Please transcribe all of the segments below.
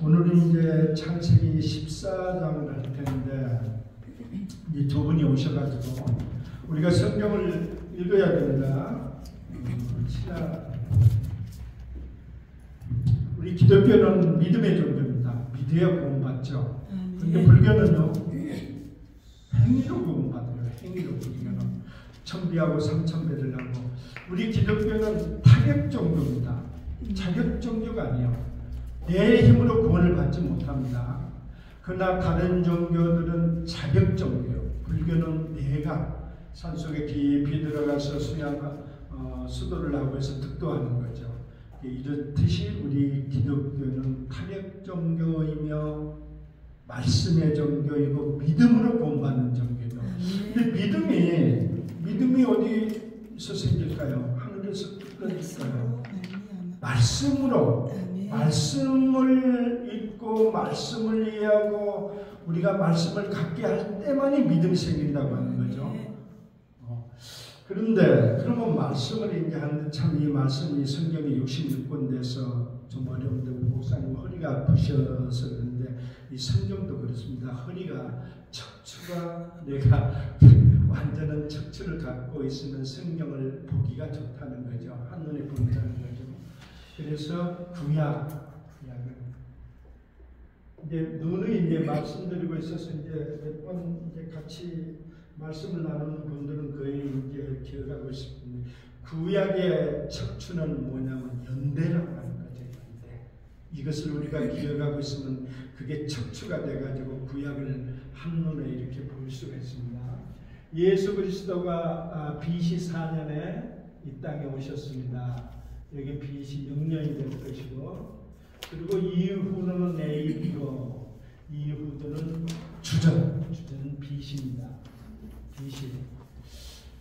오늘은 이제 창세기 14장을 할 텐데 이 두 분이 오셔가지고 우리가 성경을 읽어야 됩니다. 우리 기독교는 믿음의 종교입니다. 믿어야 구원받죠. 근데 불교는요, 행위로 구원받아요. 행위로. 불교는 천비하고 삼천배를 하고, 우리 기독교는 타격 종교입니다. 자격 종교가 아니에요. 내 힘으로 구원을 받지 못합니다. 그러나 다른 종교들은 자격 종교예요. 불교는 내가 산속에 깊이 들어가서 수도를 하고 해서 득도하는 거죠. 이렇듯이 우리 기독교는 타격 종교이며 말씀의 종교이고 믿음으로 구원받는 종교죠. 근데 믿음이 어디서 생길까요? 하늘에서 뜯어질까요? 말씀으로. 말씀을 읽고 말씀을 이해하고 우리가 말씀을 갖게 할 때만이 믿음이 생긴다고 하는 거죠. 그런데 그러면 말씀을 이제 하는데 참 이 말씀이 성경이 66권 돼서 좀 어려운데 우리 목사님 허리가 아프셔서 그런데 이 성경도 그렇습니다. 허리가 척추가 내가 완전한 척추를 갖고 있으면 성경을 보기가 좋다는 거죠. 한눈에 본다는 거죠. 그래서 구약을 이제 누누이 이제 말씀드리고 있어서 이제 몇 번 이제 같이 말씀을 나누는 분들은 거의 이제 기억하고 있습니다. 구약의 척추는 뭐냐면 연대라고 하는 거죠. 연대. 이것을 우리가 기억하고 있으면 그게 척추가 돼가지고 구약을 한눈에 이렇게 볼 수가 있습니다. 예수 그리스도가 BC 4년에 이 땅에 오셨습니다. 여기 BC 6년이 될 것이고, 그리고 이후는 AB고, 이후는 주전은 BC입니다. BC.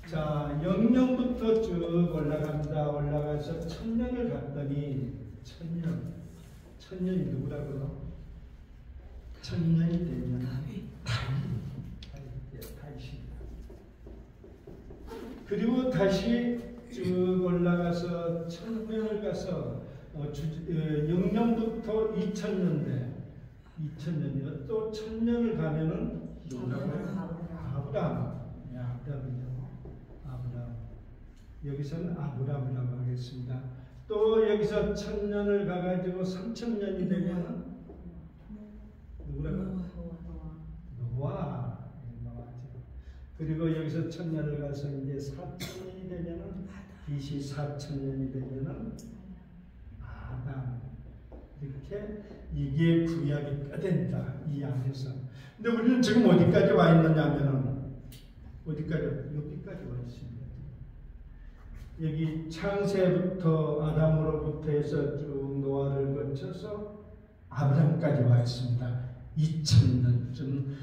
자, 0년부터 쭉 올라갑니다. 올라가서 1000년을 갔더니, 1000년이 누구라고요? 1000년이 되면 다윗입니다. 그리고 다시 쭉 올라가서 1000년을 가서 0년부터 2000년이요. 또 1000년을 가면은 누구라고요? 아브라함. 여기서는 아브라함이라고 하겠습니다. 또 여기서 1000년을 가가지고 3000년이 되면은 누구라고요? 노아. 그리고 여기서 1000년을 가서 이제 4000년이 되면은 BC 4000년이 되면은 아담. 이렇게 이게 구약이 뼈대입니다. 이 안에서. 근데 우리는 지금 어디까지 와 있느냐면은 여기까지 와 있습니다. 여기 창세부터 아담으로부터 해서 쭉 노아를 거쳐서 아브람까지 와 있습니다. 2000년쯤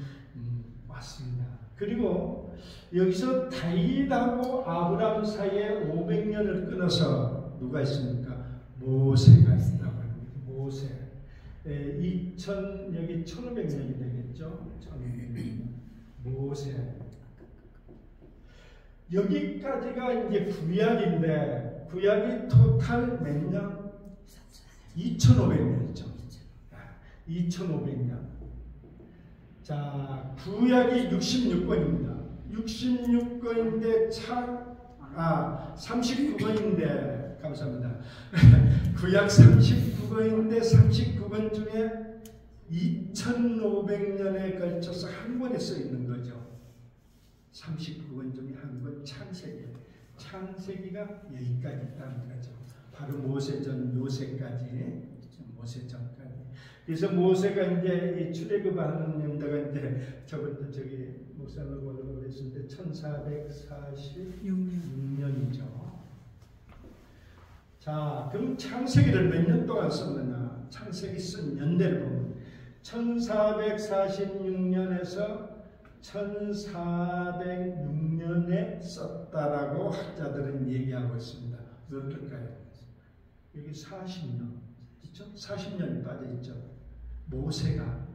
왔습니다. 그리고 여기서 다윗하고 아브람 사이에 500년을 끊어서 누가 있습니까? 모세가 있다고 합니다. 모세. 여기 1500년이 되겠죠? 1500년. 모세. 여기까지가 이제 구약인데, 구약이 토탈 몇 년? 2500년이죠. 2500년. 자, 구약이 66권입니다. 66권인데 39권인데 감사합니다. 구약 39권인데 39권 중에 2500년에 걸쳐서 한 권에 써 있는 거죠. 39권 중에 한 권 창세기. 창세기가 여기까지 있다는 거죠. 바로 모세전 요새까지. 모세전까지. 그래서 모세가 이제 이 출애굽하는 연도가 이제 저기 목사님 보려고 했을 때 1446년이죠. 자, 그럼 창세기를 몇 년 동안 썼느냐? 창세기 쓴 연대를 보면 1446년에서 1406년에 썼다라고 학자들은 얘기하고 있습니다. 어떨까요? 여기 40년, 있죠? 40년이 빠져있죠. 모세가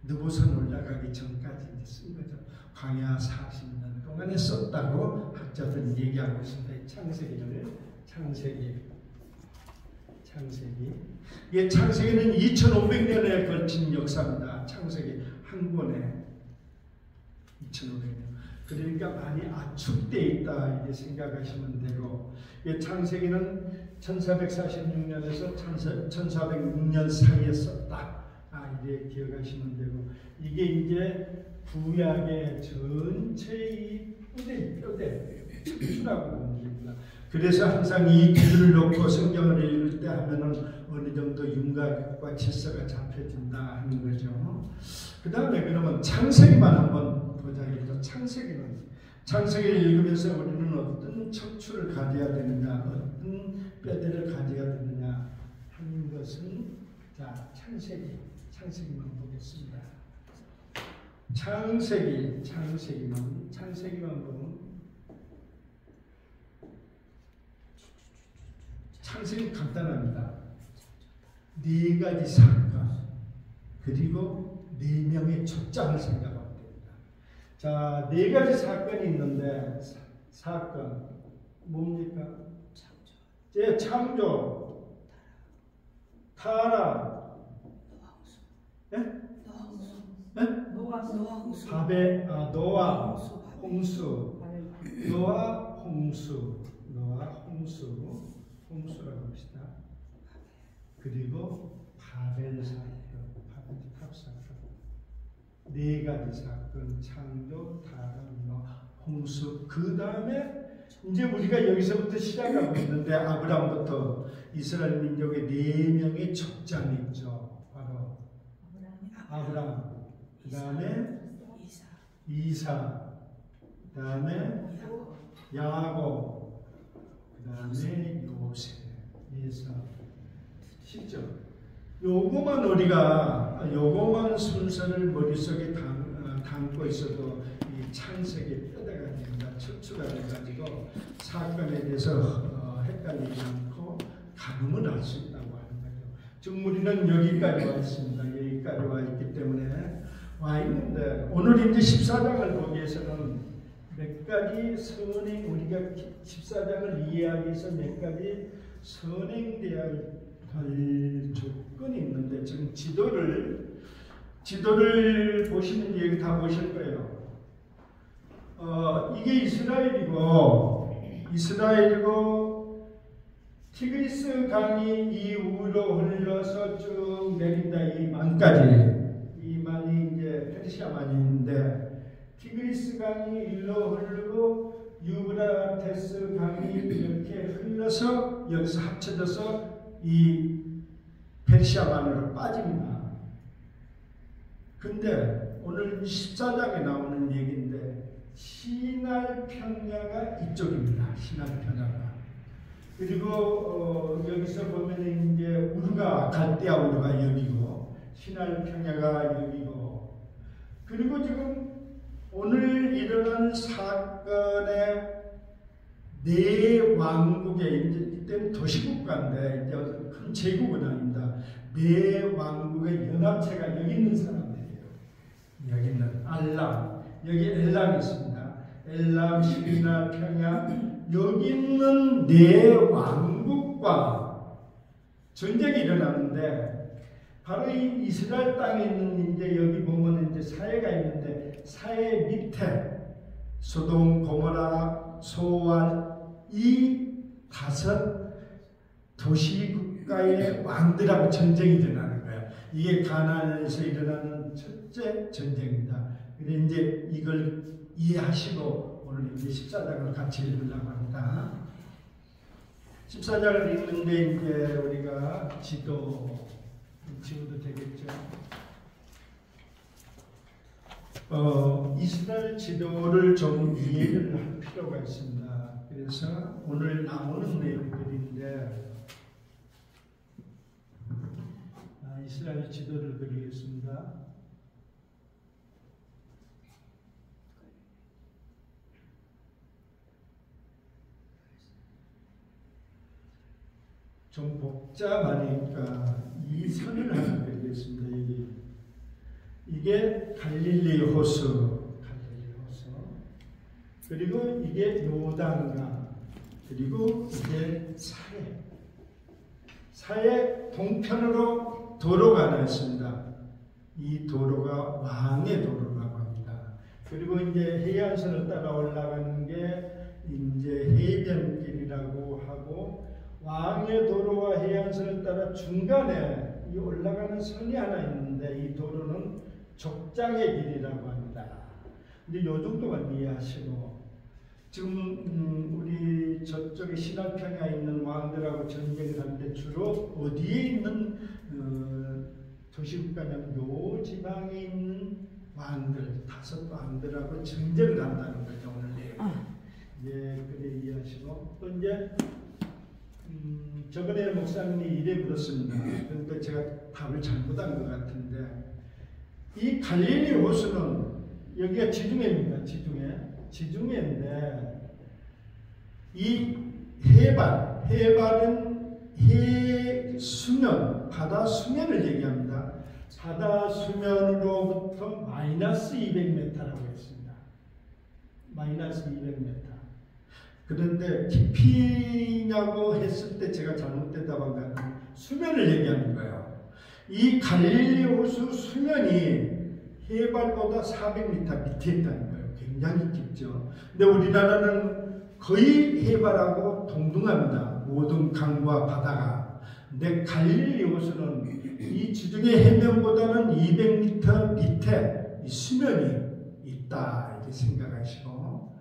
느보산 올라가기 전까지 쓴 거죠. 광야 40년 동안에 썼다고 학자들은 얘기하고 있습니다. 창세기. 창세기. 이게 창세기는 2500년에 걸친 역사입니다. 창세기 한 권에 2500년. 그러니까 많이 압축되어 있다 이렇게 생각하시면 되고, 이 창세기는 1446년에서 1406년 사이에 썼다. 이렇게 기억하시면 되고, 이게 이제 구약의 전체의 뼈대라고 보는 겁니다. 그래서 항상 이 기준을 놓고 성경을 읽을 때 하면은 어느 정도 윤곽과 질서가 잡혀진다 하는 거죠. 그 다음에 그러면 창세기만 한번 보자. 창세기를 읽으면서 우리는 어떤 척추를 가져야 되느냐, 어떤 뼈대를 가져야 되느냐 하는 것은, 자, 창세기만 보겠습니다. 창세기만 보면, 창세기 간단합니다. 4가지 사건, 그리고 4명의 족장을 생각합니다. 자, 4가지 사건이 있는데, 사건 뭡니까? 창조, 타락, 노아, 홍수라고 합시다. 그리고 바벨 사건, 탑 사건. 4가지 사건, 창조, 타락, 노아, 홍수. 그 다음에 이제 우리가 여기서부터 시작하고 있는데, 아브라함부터 이스라엘 민족의 4명의 족장이 있죠. 바로 아브라함, 그 다음에 이사, 그 다음에 야곱, 그 다음에 요셉, 쉽죠? 요거만 순서를 머릿속에 담고 있어도 이 창세기 뼈대가 됩니다. 척추가 돼가지고 사건에 대해서 헷갈리지 않고 가늠을 할 수 있다고 하는 거죠. 지금 우리는 여기까지 와 있습니다. 여기까지 와 있기 때문에 와 있는데, 오늘 이제 14장을 보기 위해서는 몇 가지 선행, 우리가 14장을 이해하기 위해서 몇 가지 선행되어야 할 조건이 있는데, 지금 지도를 보시는 여기 다 보실 거예요. 이게 이스라엘이고 티그리스 강이 이 위로 흘러서 쭉 내린다. 이 만이 이제 페르시아만인데, 티그리스 강이 일로 흐르고 유브라테스 강이 이렇게 흘러서 여기서 합쳐져서 이 페르시아만으로 빠집니다. 근데 오늘 14장에 나오는 얘기인데, 시날 평야가 이쪽입니다. 시날 평야가. 그리고 여기서 보면 이제 갈대아 우르가 여기고, 시날 평야가 여기고, 그리고 지금 오늘 일어난 사건의 4왕국의, 이때는 도시국가인데 이제 큰 제국은 아닙니다. 4왕국의 연합체가 여기 있는 사람들이에요. 여기 있는 알람, 여기 엘람이 있습니다. 엘람, 시리나, 평야, 여기 있는 4왕국과 전쟁이 일어나는데, 바로 이 이스라엘 땅에 있는 이제 여기 보면 이제 사해가 있는데, 사해 밑에 소돔, 고모라, 소알, 이 5 도시국가의 왕들하고 전쟁이 일어나는 거예요. 이게 가나안에서 일어나는 첫째 전쟁입니다. 근데 이제 이걸 이해하시고 오늘 이제 14장을 같이 읽으려고 합니다. 14장을 읽는데 이제 우리가 지도도 되겠죠. 이스라엘 지도를 좀 이해를 할 필요가 있습니다. 그래서 오늘 나오는 내용들인데, 이스라엘 지도를 그리겠습니다. 좀 복잡하니까 이 선을 하나 그리겠습니다. 이게 갈릴리 호수, 그리고 이게 요단강, 그리고 이게 사해 동편으로 도로가 하나 있습니다. 이 도로가 왕의 도로라고 합니다. 그리고 이제 해안선을 따라 올라가는 게 이제 해변길이라고 하고, 왕의 도로와 해안선을 따라 중간에 이 올라가는 선이 하나 있는데 이 도로는 족장의 길이라고 합니다. 이제 요 정도만 이해하시고, 지금 우리 저쪽에 신할평야에 있는 왕들하고 전쟁을 할 때 주로 어디에 있는 도시국가냐면 요 지방에 있는 왕들, 5 왕들하고 전쟁을 한다는 거죠. 오늘 예, 그래 이해하시고, 또 이제 저번에 목사님이 이래 물었습니다. 그러니까 제가 답을 잘못한 것 같은데, 이 갈릴리 호수는 여기가 지중해입니다. 지중해인데 이 해발은 해 수면, 바다 수면을 얘기합니다. 바다 수면으로부터 마이너스 200m라고 했습니다. 마이너스 200m. 그런데 깊이냐고 했을 때 제가 잘못된 답한 것 같아요. 수면을 얘기하는 거예요. 이 갈릴리 호수 수면이 해발보다 400m 밑에 있다는 거예요. 굉장히 깊죠. 근데 우리나라는 거의 해발하고 동등합니다. 모든 강과 바다가. 근데 갈릴리 호수는 이 지중해 해변보다는 200m 밑에 이 수면이 있다, 이렇게 생각하시고,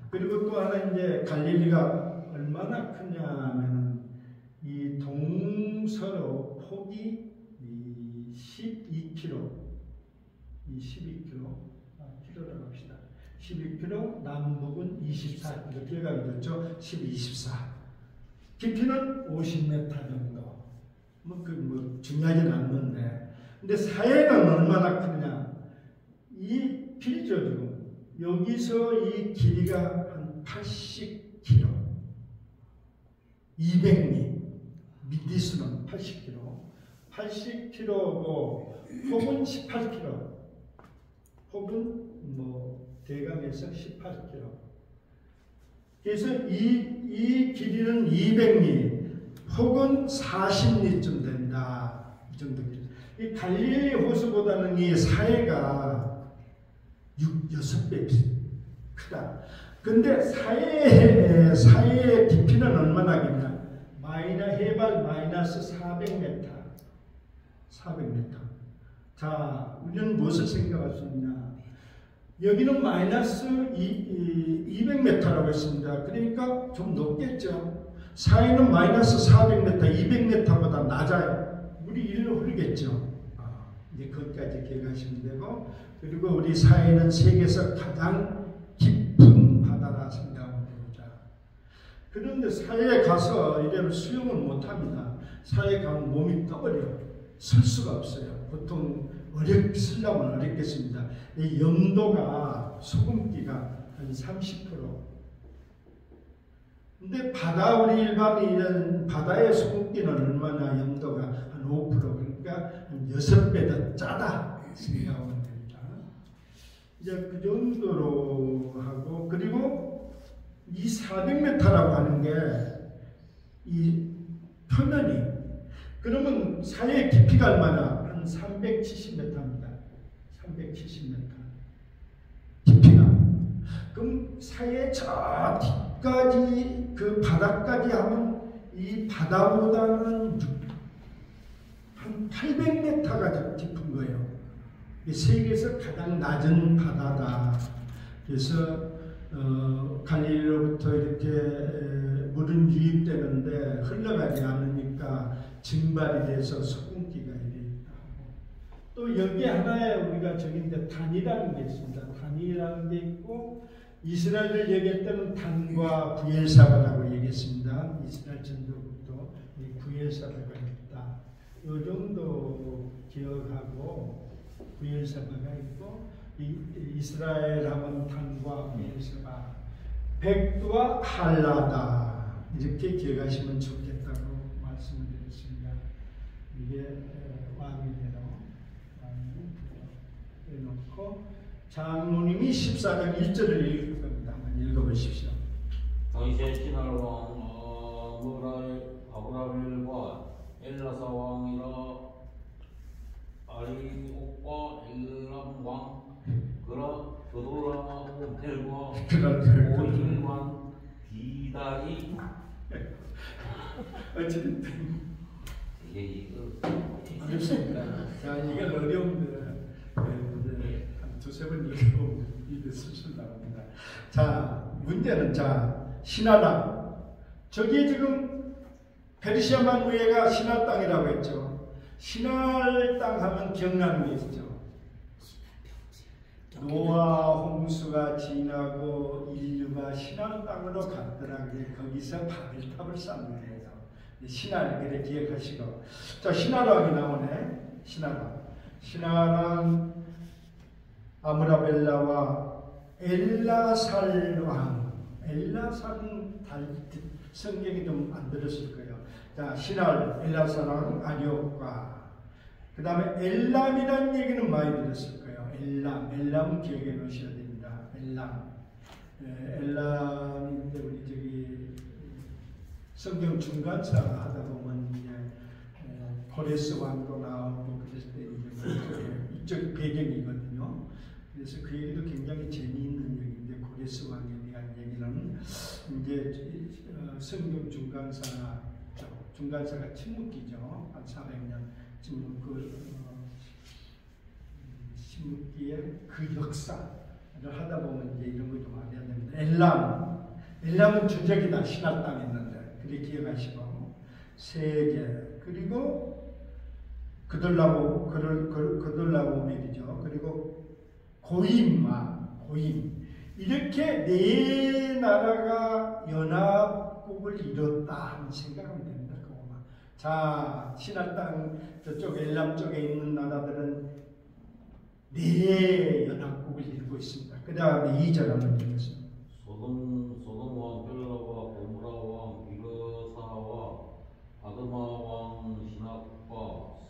그리고 또 하나 이제 갈릴리가 얼마나 크냐면은 이 동서로 폭이 12km, 이 12km, km라고 합시다. 12km, 남북은 24km, 기억하기 좋죠? 12, 24. 깊이는 50m 정도. 뭐 중요하진 않는데, 근데 사해는 얼마나 크냐? 이 길이죠 지금. 여기서 이 길이가 한 80km, 200리, 미디수는 80km, 80km고 폭은 18km, 폭은 뭐 대강에서 18km. 그래서 이 길이는 200리, 폭은 40리쯤 된다. 이 정도 길이. 이 갈릴리 호수보다는 이 사해가 6배 크다. 근데 사해의 깊이는 얼마나 깊냐? 해발 마이너스 400m. 400m. 자, 우리는 무엇을 생각할 수 있냐? 여기는 마이너스 200m라고 했습니다. 그러니까 좀 높겠죠. 사해는 마이너스 400m, 200m보다 낮아요. 물이 이리로 흐르겠죠. 이제 거기까지 기억하시면 되고, 그리고 우리 사해는 세계에서 가장 깊은 바다라 생각하면 됩니다. 그런데 사해에 가서 이래로 수영을 못합니다. 사해에 가면 몸이 떠버려요. 설 수가 없어요. 보통 쓰려면 어렵겠습니다. 이 염도가, 소금기가 한 30%. 근데 우리 일반인 바다의 소금기는 얼마나 염도가 한 5%. 그러니까 한 6배 더 짜다 생각하면 됩니다. 이제 그 정도로 하고, 그리고 이 400m라고 하는 게 이 표면이, 그러면 사해의 깊이가 얼마나? 한 370m입니다. 370m. 깊이가. 그럼 사해 저 뒤까지, 그 바다까지 하면 이 바다보다는 한 800m가 깊은 거예요. 세계에서 가장 낮은 바다다. 그래서 갈릴리로부터 이렇게 물은 유입되는데 흘러가지 않으니까 증발이 돼서 소금기가 이래 있다고. 또 여기 하나에 우리가 적인데 단이라는 게 있습니다. 단이라는 게 있고, 이스라엘을 얘기할 때는 단과 부엘사바라고 얘기했습니다. 이스라엘 전도부터 이 부엘사바가 있다. 이 정도 기억하고, 부엘사바가 있고, 이스라엘 하면 단과 부엘사바, 백두와 할라다, 이렇게 기억하시면 좋겠다고 말씀을 드렸습니다. 이게 왕위대로 해놓고, 장로님이 14장 1절을 읽을 겁니다. 한번 읽어보십시오. 당시에 신할 왕 아브라벨과 엘라사 왕이라 아리옥과 엘람 왕 그돌라오멜과 오힐왕 비다리 어쨌든 이거 어렵습니다. 자, 이게 어려운데 이제 한 두세 번 읽어보면 입에 술술 나옵니다. 자, 문제는 자 신하라. 저기 지금 페르시아 만무예가 신할 땅이라고 했죠. 신할 땅 하면 경남이 있죠. 노아 홍수가 지나고 인류가 신할 땅으로 갔더라고요. 거기서 바벨탑을 쌓는 거예요. 신할, 그래 기억하시고. 자, 신하랑이 나오네. 신하랑 아므라벨라와 엘라살 왕. 엘라살은 성경이 좀 안 들었을 거예요. 자, 신할, 엘라살 왕, 아리옥과. 그 다음에 엘람이라는 얘기는 많이 들었을 거예요. 엘람은 기억해 놓으셔야 됩니다. 엘람인데 우리 저기 성경 중간사 하다 보면 이제 포레스 왕도 나오고 그랬을 때 이제 이쪽 배경이거든요. 그래서 그 얘기도 굉장히 재미있는 얘기인데 포레스 왕에 대한 얘기는 이제 성경 중간사가 침묵기죠. 한 400년 침묵 침묵기의 그 역사를 하다 보면 이제 이런 거 좀 알아야 됩니다. 엘람은 주적이다. 신할 땅에 있는데 그렇게 기억하시고 세계 그리고 그들라오멜이죠. 그리고 고임 이렇게 네 나라가 연합국을 이뤘다 하는 생각하면 됩니다. 자, 신할 땅 저쪽 엘람 쪽에 있는 나라들은 네 연합국을 이루고 있습니다. 그 다음에 2절 한번 읽겠습니다. 소돔 왕 벨라와 고모라 왕 비르사와 아드마 왕 시납과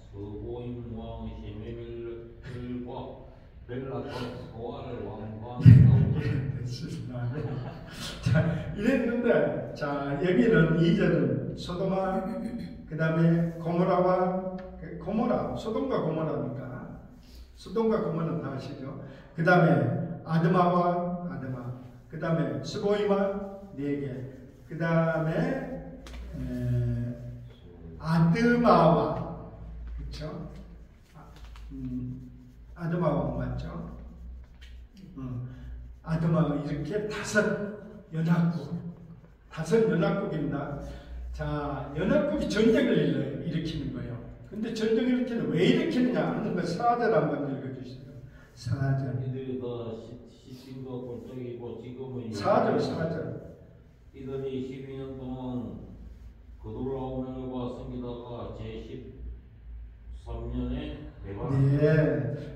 스보임 왕 시메멜과 벨라과 소알 왕과 자, 이랬는데 자 여기는 2절은 소돔과 그 다음에 고모라와 소돔과 고모라니까 소돔과 고모라는 다 아시죠? 그 다음에 아드마 그 다음에 스보이마 4개 그 다음에 아드마와 그쵸? 아드마와 맞죠? 아드마와 이렇게 5 연합국입니다. 자, 연합국이 전쟁을 일으키는 거예요. 근데 전쟁을 일으키는 왜 일으키느냐 하는 거 4절 한번 읽어주세요. 4절. 이들이 다 시신과 골짜기고 지금은 4절. 이들이 12년 동안 그돌라오멜과 섬기다가 제13년에 대박. 네,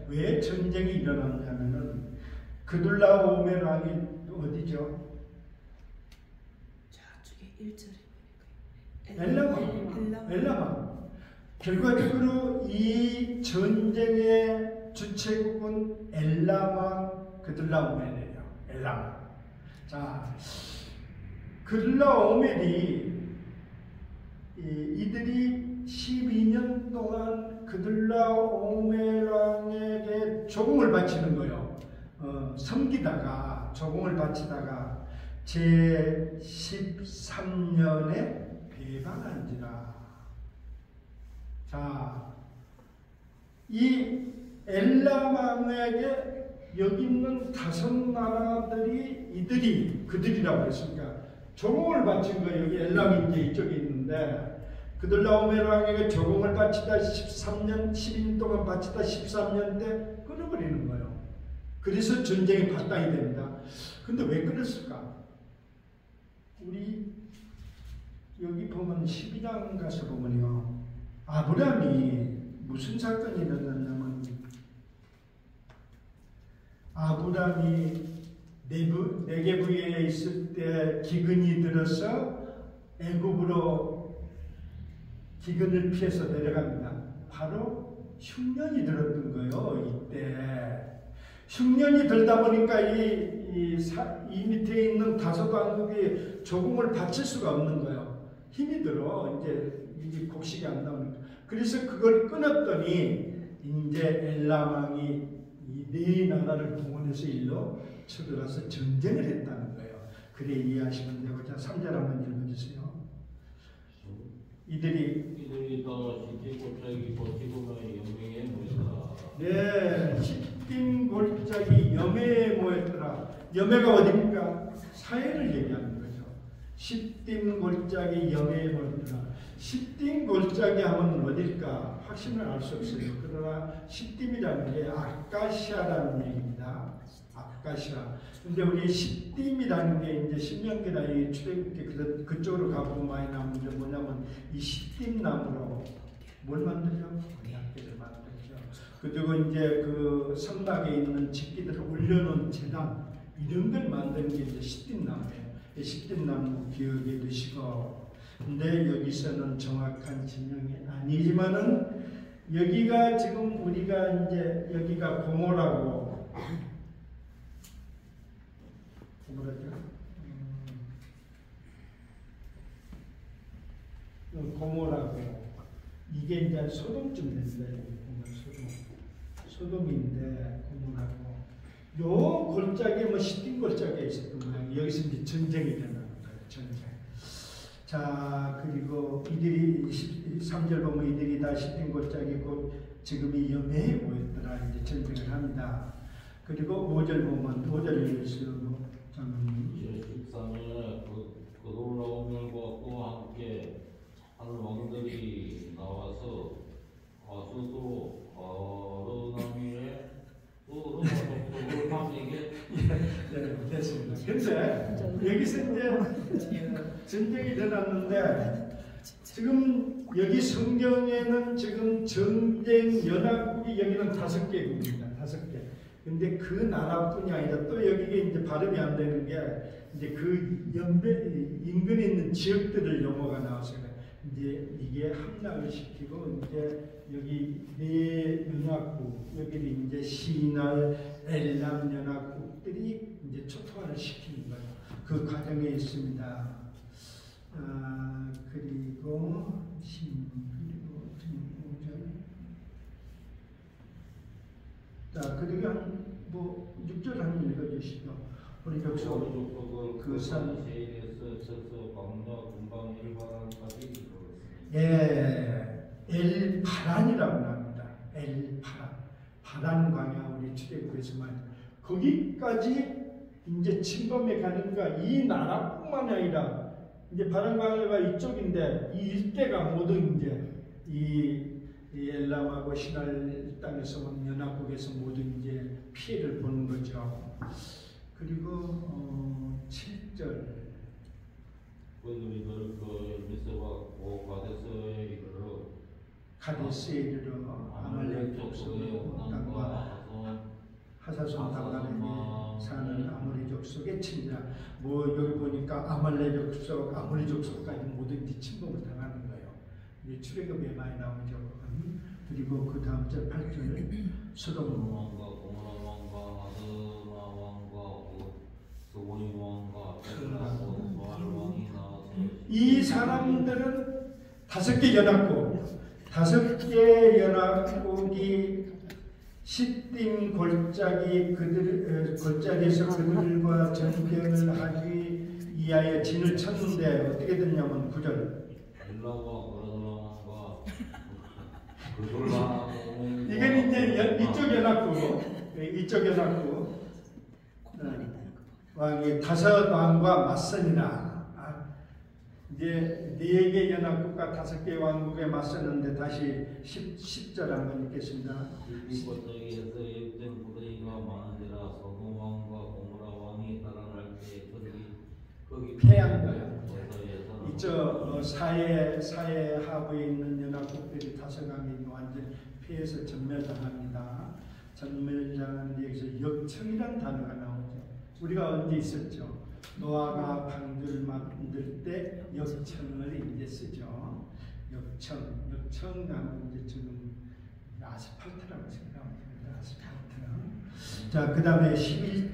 왜 전쟁이 일어났냐면은 그돌라오멜 왕이 어디죠? 저쪽에 1절에 엘라마. 결과적으로 이 전쟁의 주체국은 엘라마 그들라오멜이에요. 엘라마. 자, 그들라오멜이 이들이 12년 동안 그들라오멜 왕에게 조공을 바치는 거예요. 섬기다가 조공을 바치다가 제13년에 배반한지라. 자, 이 엘람왕에게 여기 있는 5 나라들이 그들이라고 했으니까 조공을 바친 거예요. 여기 엘람이 이제 이쪽에 있는데 그들라오멜 왕에게 조공을 바치다 13년 12년 동안 바치다 13년 때 끊어버리는 거예요. 그래서 전쟁이 발단이 됩니다. 근데 왜 끊었을까? 우리 여기 보면 12장 가서 보면요. 아브라함이 무슨 사건이 일어났냐면 아브라함이 네게브에 있을 때 기근이 들어서 애굽으로 기근을 피해서 내려갑니다. 바로 흉년이 들었던 거예요. 이때 흉년이 들다 보니까 이 밑에 있는 5 왕국이 조공을 바칠 수가 없는 거예요. 힘이 들어. 이제 이게 곡식이 안 나오니까. 그래서 그걸 끊었더니 이제 엘람왕이 이 네 나라를 동원해서 일로 쳐들어가서 전쟁을 했다는 거예요. 그래 이해하시면 되고. 자, 3절 한번 읽어주세요. 이들이 다 시티 골짜기 버티고만 연맹에 모였다. 네, 시딤 골짜기 염해에 모였더라. 염해가 어디입니까? 사해를 얘기하는 거죠. 시딤 골짜기 염해에 모였더라. 시딤 골짜기 하면 어딜까? 확신을 알 수 없어요. 그러나 시딤이라는 게 아카시아라는 얘기입니다. 아카시아. 근데 우리 시딤이라는 게 이제 신명기나 이 출애굽기 그쪽으로 가보면 많이 나오는데 뭐냐면 이 시딤 나무로 뭘 만들죠? 약재를 만들죠. 그리고 이제 그 성막에 있는 집기들을 올려놓은 재단 이런 걸 만드는 게 이제 시딤 나무예요. 시딤 나무 기억해 두시고. 근데 여기서는 정확한 지명이 아니지만은 여기가 지금 우리가 이제 여기가 고모라고 뭐라죠? 고모라고 이게 이제 소돔쯤 된다. 소돔인데 고모라고 요 골짜기에 뭐 시딤 골짜기에 있었던 모양이 여기서 이제 전쟁이 일어나는 거예요. 전쟁. 자, 그리고 이들이 3절 보면 이들이 다 시딤 골짜기 곧 지금이 염해에 모였더라. 이제 전쟁을 합니다. 그리고 5절 보면 5절에서 제13년에 그 놀라운 멸과 함께 하늘 왕들이 나와서 아수도 어르나미에 족속을 함에게 네, 됐습니다. 근데 여기서 이제 전쟁이 일어났는데 지금 여기 성경에는 지금 전쟁 연합국이 여기는 5개국입니다. 5개. 근데 그 나라뿐이 아니라 또 여기에 이제 발음이 안 되는 게 이제 그 인근에 있는 지역들을 용어가 나와서 이제 이게 함락을 시키고 이제 여기 네 연합국 여기는 이제 시날 엘람 연합국들이 이제 초토화를 시키는 거예요. 그 과정에 있습니다. 그리고 자, 그리고 뭐 6절 한번 읽어주시죠. 우리 족속 그산 세일에서 쳐서 광야 금방 일바람까지 예, 엘파란이라고 합니다. 엘파란, 파란 광야 우리 출애굽에서 말 거기까지 이제 침범해 가는가. 이 나라뿐만 아니라 이제 파란 광야가 이쪽인데 이 일대가 모두 이제 이 엘람하고 시날 땅에서 온 연합국에서 모두 이제 피해를 보는 거죠. 그리고 7절 그들이 그 미스와 가데스에 이르러 가데스에 이르러 아말렉 족속의 땅과 하사손 당간에 사는 아모리 족속의 친자. 뭐 여기 보니까 아말렉 족속, 아모리 족속까지 모든 침범을 당하는 거예요. 이제 출애굽에 많이 나오죠. 그리고 그 다음 절 8절 소돔 왕과 고모라 왕과 아드나 왕과 스보임 왕과 왕이 나와서 이 사람들은 5개 연합국, 5개 연합국이 시딤 골짜기 골짜기에서 그들과 전쟁을 하기 위하여 진을 쳤는데 어떻게 됐냐면 9절 엘라와 그라드라왕과 그돌라 이건 이제 이쪽 연합국 왕이 5 왕과 맞서니라. 이제 4개 연합국과 5개 왕국에 맞섰는데 다시 10절 한번 읽겠습니다. 이 골짜기에서 일등 부대가 많은데라 소돔 왕과 고모라 왕이 달아날 때 거기 패한 거예요. 이쪽 사해 하부에 있는 연합국들이 다섯강이 완전 피해서 전멸당합니다. 전멸당하는데 여기서 역청이라는 단어가 나오죠. 우리가 언제 있었죠? 노아가 방주를 만들 때 역청을 이제 쓰죠. 역청하면 이제 지금 아스팔트라고 생각하면 됩니다. 아스팔트. 자, 그 다음에 11절.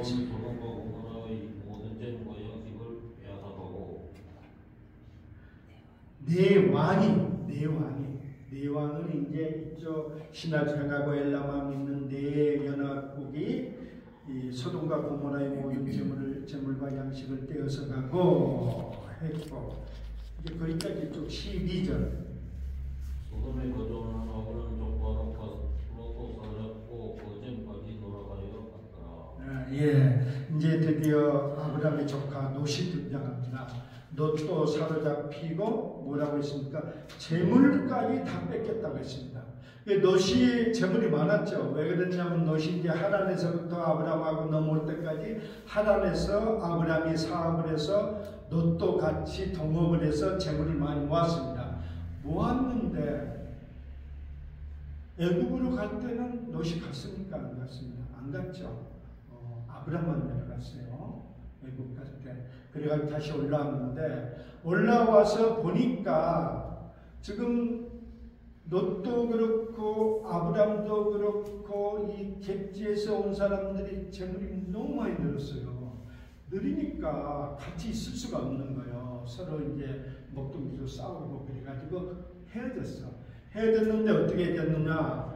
소돔과 고모라의 모든 재물과 양식을 빼앗아가고 네 왕이 네 왕이, 네 왕은 이제 이쪽 신라지방하고 엘람하고 있는 네 연합국이 이 소돔과 고모라의 모든 재물과 양식을 떼어서 가고 했고, 이제 거기까지 쭉 12절. 소돔에 거주하는 아브람 족과 롯도 사잡고 거zem까지 돌아가여 갔더라. 예, 이제 드디어 아브람의 조카 롯이 등장합니다. 롯도 사로잡히고 뭐라고 했습니까? 재물까지 다 뺏겼다고 했습니다. 롯이 재물이 많았죠. 왜 그랬냐면 롯이 이제 하란에서부터 아브람하고 넘어올 때까지 하란에서 아브람이 사업을 해서 롯도 같이 동업을 해서 재물을 많이 모았습니다. 모았는데 애국으로 갈 때는 롯이 갔습니까? 안 갔습니다. 안 갔죠. 아브람만 내려갔어요. 외국 갈 때. 그래가지고 다시 올라왔는데, 올라와서 보니까 지금 롯도 그렇고 아브람도 그렇고 이 객지에서 온 사람들이 재물이 너무 많이 늘었어요. 느리니까 같이 있을 수가 없는 거예요. 서로 이제 목동기로 싸우고 그래가지고 헤어졌어. 헤어졌는데 어떻게 됐느냐?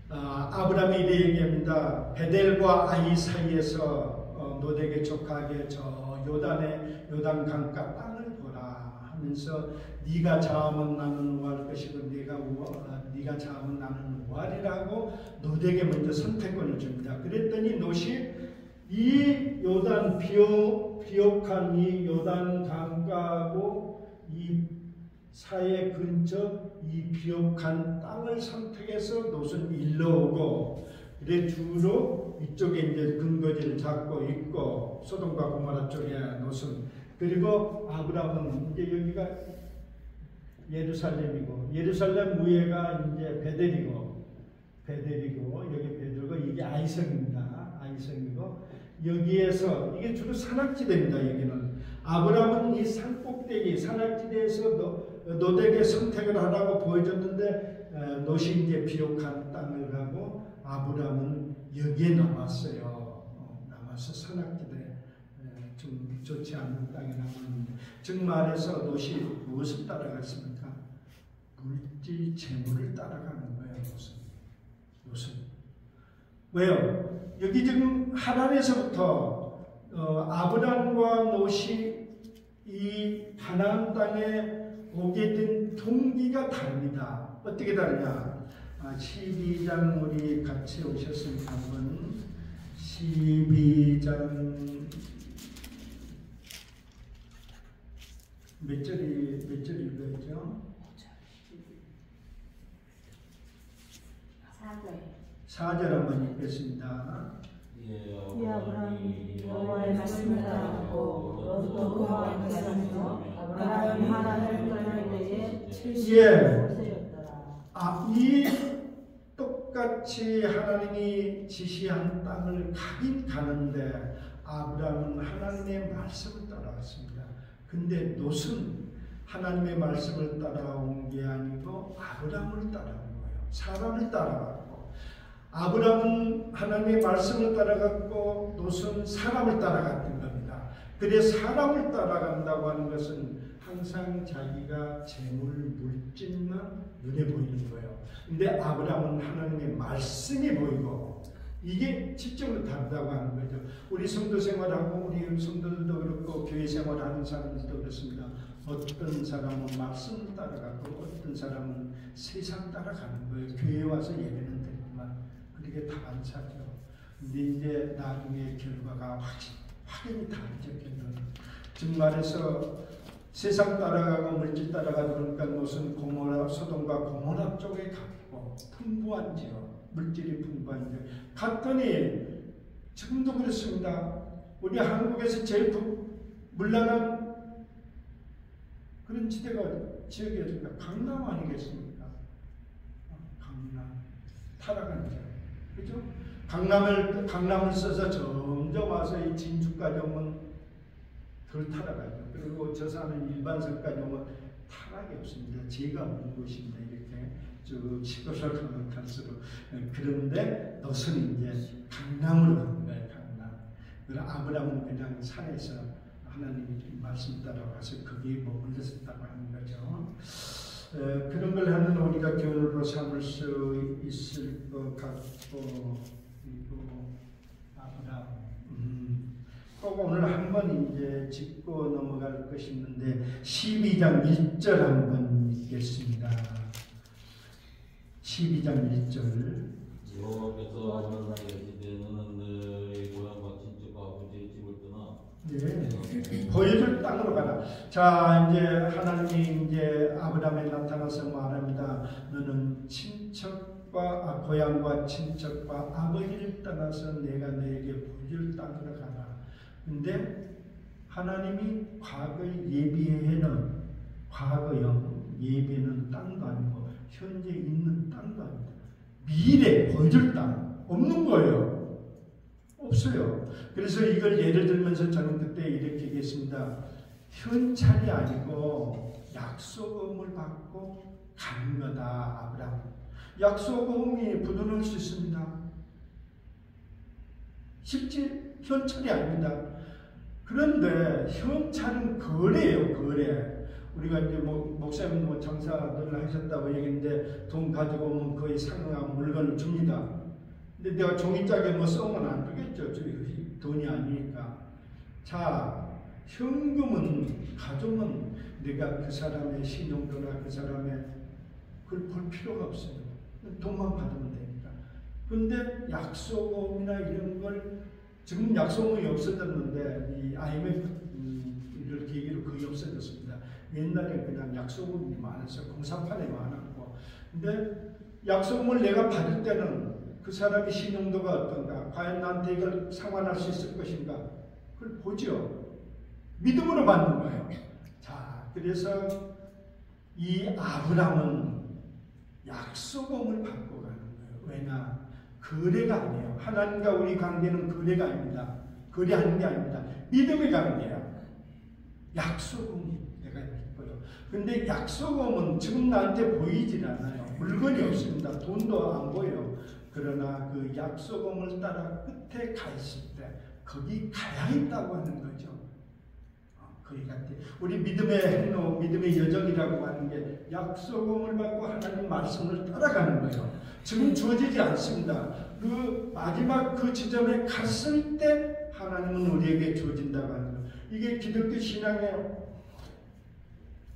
아브람이 이래 얘기합니다. 베델과 아이 사이에서 노덱의 조카에게 저 요단 강가 땅을 보라 하면서 네가 자하면 나는 우할 것이고 네가 자하면 나는 우할이라고 노덱에 먼저 선택권을 줍니다. 그랬더니 롯이 이 요단 비옥한 이 요단 강가하고 이 사해 근처 이 비옥한 땅을 선택해서 롯은 일러오고, 그래 주로 이쪽에 이제 근거지를 잡고 있고 소돔과 고모라 쪽에 롯은, 그리고 아브람은 이제 여기가 예루살렘이고 예루살렘 위에가 이제 베델이고 여기 베델이고 이게 아이성입니다. 아이성이고 여기에서 이게 주로 산악지대입니다. 여기는 아브람은 이 산꼭대기 산악지대에서 노덱의 선택을 하라고 보여줬는데 롯이 이제 비옥한 땅을 가고 아브람은 여기에 남았어요. 남아서 산악지대 좀 좋지 않은 땅에 남았는데, 즉 말해서 롯이 무엇을 따라갔습니까? 물질 재물을 따라가는 거예요. 롯은 왜요? 여기 지금 하란에서부터 아브람과 롯이 이 가나안 땅에 오게 된 동기가 다릅니다. 어떻게 다르냐? 12장 우리 같이 오셨으니까 한번 12장 몇 절 읽었죠? 4절 한번 읽겠습니다. 이 아브람이 여호와의 말씀을 따르고 롯도 그와 함께 다니며 아브람이 하란을 떠날 때에 70세였더라. 이 똑같이 하나님이 지시한 땅을 가긴 가는데 아브람은 하나님의 말씀을 따라왔습니다. 근데 롯은 하나님의 말씀을 따라온 게 아니고 아브람을 따라온 거예요. 사람을 따라왔고, 아브람은 하나님의 말씀을 따라갔고 롯은 사람을 따라갔던 겁니다. 그래 사람을 따라간다고 하는 것은 항상 자기가 재물, 물질만 눈에 보이는 거예요. 근데 아브람은 하나님의 말씀이 보이고, 이게 지적으로 다르다고 하는 거죠. 우리 성도 생활하고 우리 성도들도 그렇고 교회 생활하는 사람들도 그렇습니다. 어떤 사람은 말씀을 따라가고 어떤 사람은 세상 따라가는 거예요. 교회에 와서 예배는 드리지만 그렇게 다반사죠. 근데 이제 나중에 결과가 확연히 다르죠. 즉 말해서 세상 따라가고 물질 따라가고 그러니까 무슨 소돔과 고모라 쪽에 갔고 풍부한 지역, 물질이 풍부한 지역 갔더니 지금도 그렇습니다. 우리 한국에서 제일 물란한 그런 지역이 어디입니까? 강남 아니겠습니까? 강남 타락한 지역, 그죠? 강남을 써서 점점 와서 이 진주까지 오면 덜 타락하죠. 그리고 저 사는 일반석까지 오면 타락이 없습니다. 죄가 없는 곳입니다. 이렇게 쭉 시골을 가면 갈수록. 그런데 롯은 이제 강남으로 가는 거예요. 강남. 그리고 아브람은 그냥 산에서 하나님의 말씀 따라가서 거기에 머물렀었다고 하는 거죠. 그런 걸 하는 우리가 교훈으로 삼을 수 있을 것 같고, 그리고 아브라함. 꼭 오늘 한번 이제 짚고 넘어갈 것이 있는데 12장 1절 한번 읽겠습니다. 12장 1절. 여호와께서 아브라함에게 이르시되 너는 너의 고향과 친척과 아버지의 집을 떠나 네. 보여줄 땅으로 가라. 자, 이제 하나님이 이제 아브라함에 나타나서 말합니다. 너는 친척과 고향과 친척과 아버지를 떠나서 내가 너에게 보여줄 땅으로 가라. 근데 하나님이 과거의 예비해는 과거형 예비는 땅도 아니고 현재 있는 땅도 아닙니다. 미래 보여줄 땅 없는 거예요. 없어요. 그래서 이걸 예를 들면서 저는 그때 이렇게 얘기했습니다. 현찰이 아니고 약속음을 받고 가는 거다. 아브라함. 약속음이 부도날 수 있습니다. 실제 현찰이 아닙니다. 그런데 현찰은 거래예요. 거래. 우리가 이제 목사님 장사를 하셨다고 얘기했는데 돈 가지고 오면 거의 상응한 물건을 줍니다. 근데 내가 종이짝에 써면 안 되겠죠. 돈이 아니니까. 자, 현금은 가져오면 내가 그 사람의 신용도나 그 사람의 그걸 볼 필요가 없어요. 돈만 받으면 되니까. 근데 약속음이나 이런 걸 지금 약속음이 없어졌는데 이 IMF 이를 계기로 거의 없어졌습니다. 옛날에 그냥 약속음이 많았어요. 공사판에 많았고. 근데 약속음을 내가 받을 때는 그 사람의 신용도가 어떤가? 과연 나한테 이걸 상환할 수 있을 것인가? 그걸 보죠. 믿음으로 받는 거예요. 자, 그래서 이 아브라함은 약속음을 받고 가는 거예요. 왜냐? 거래가 아니에요. 하나님과 우리 관계는 거래가 아닙니다. 거래하는 게 아닙니다. 믿음의 관계예요. 약속은 내가 믿고요. 근데 약속은 지금 나한테 보이질 않아요. 물건이 없습니다. 돈도 안 보여요. 그러나 그 약속음을 따라 끝에 가 있을 때 거기 가야 있다고 하는 거죠. 거기 같아. 우리 믿음의 행로, 믿음의 여정이라고 하는 게 약속음을 받고 하나님 말씀을 따라가는 거예요. 지금 주어지지 않습니다. 그 마지막 그 지점에 갔을 때 하나님은 우리에게 주어진다고 하는 거예요. 이게 기독교 신앙의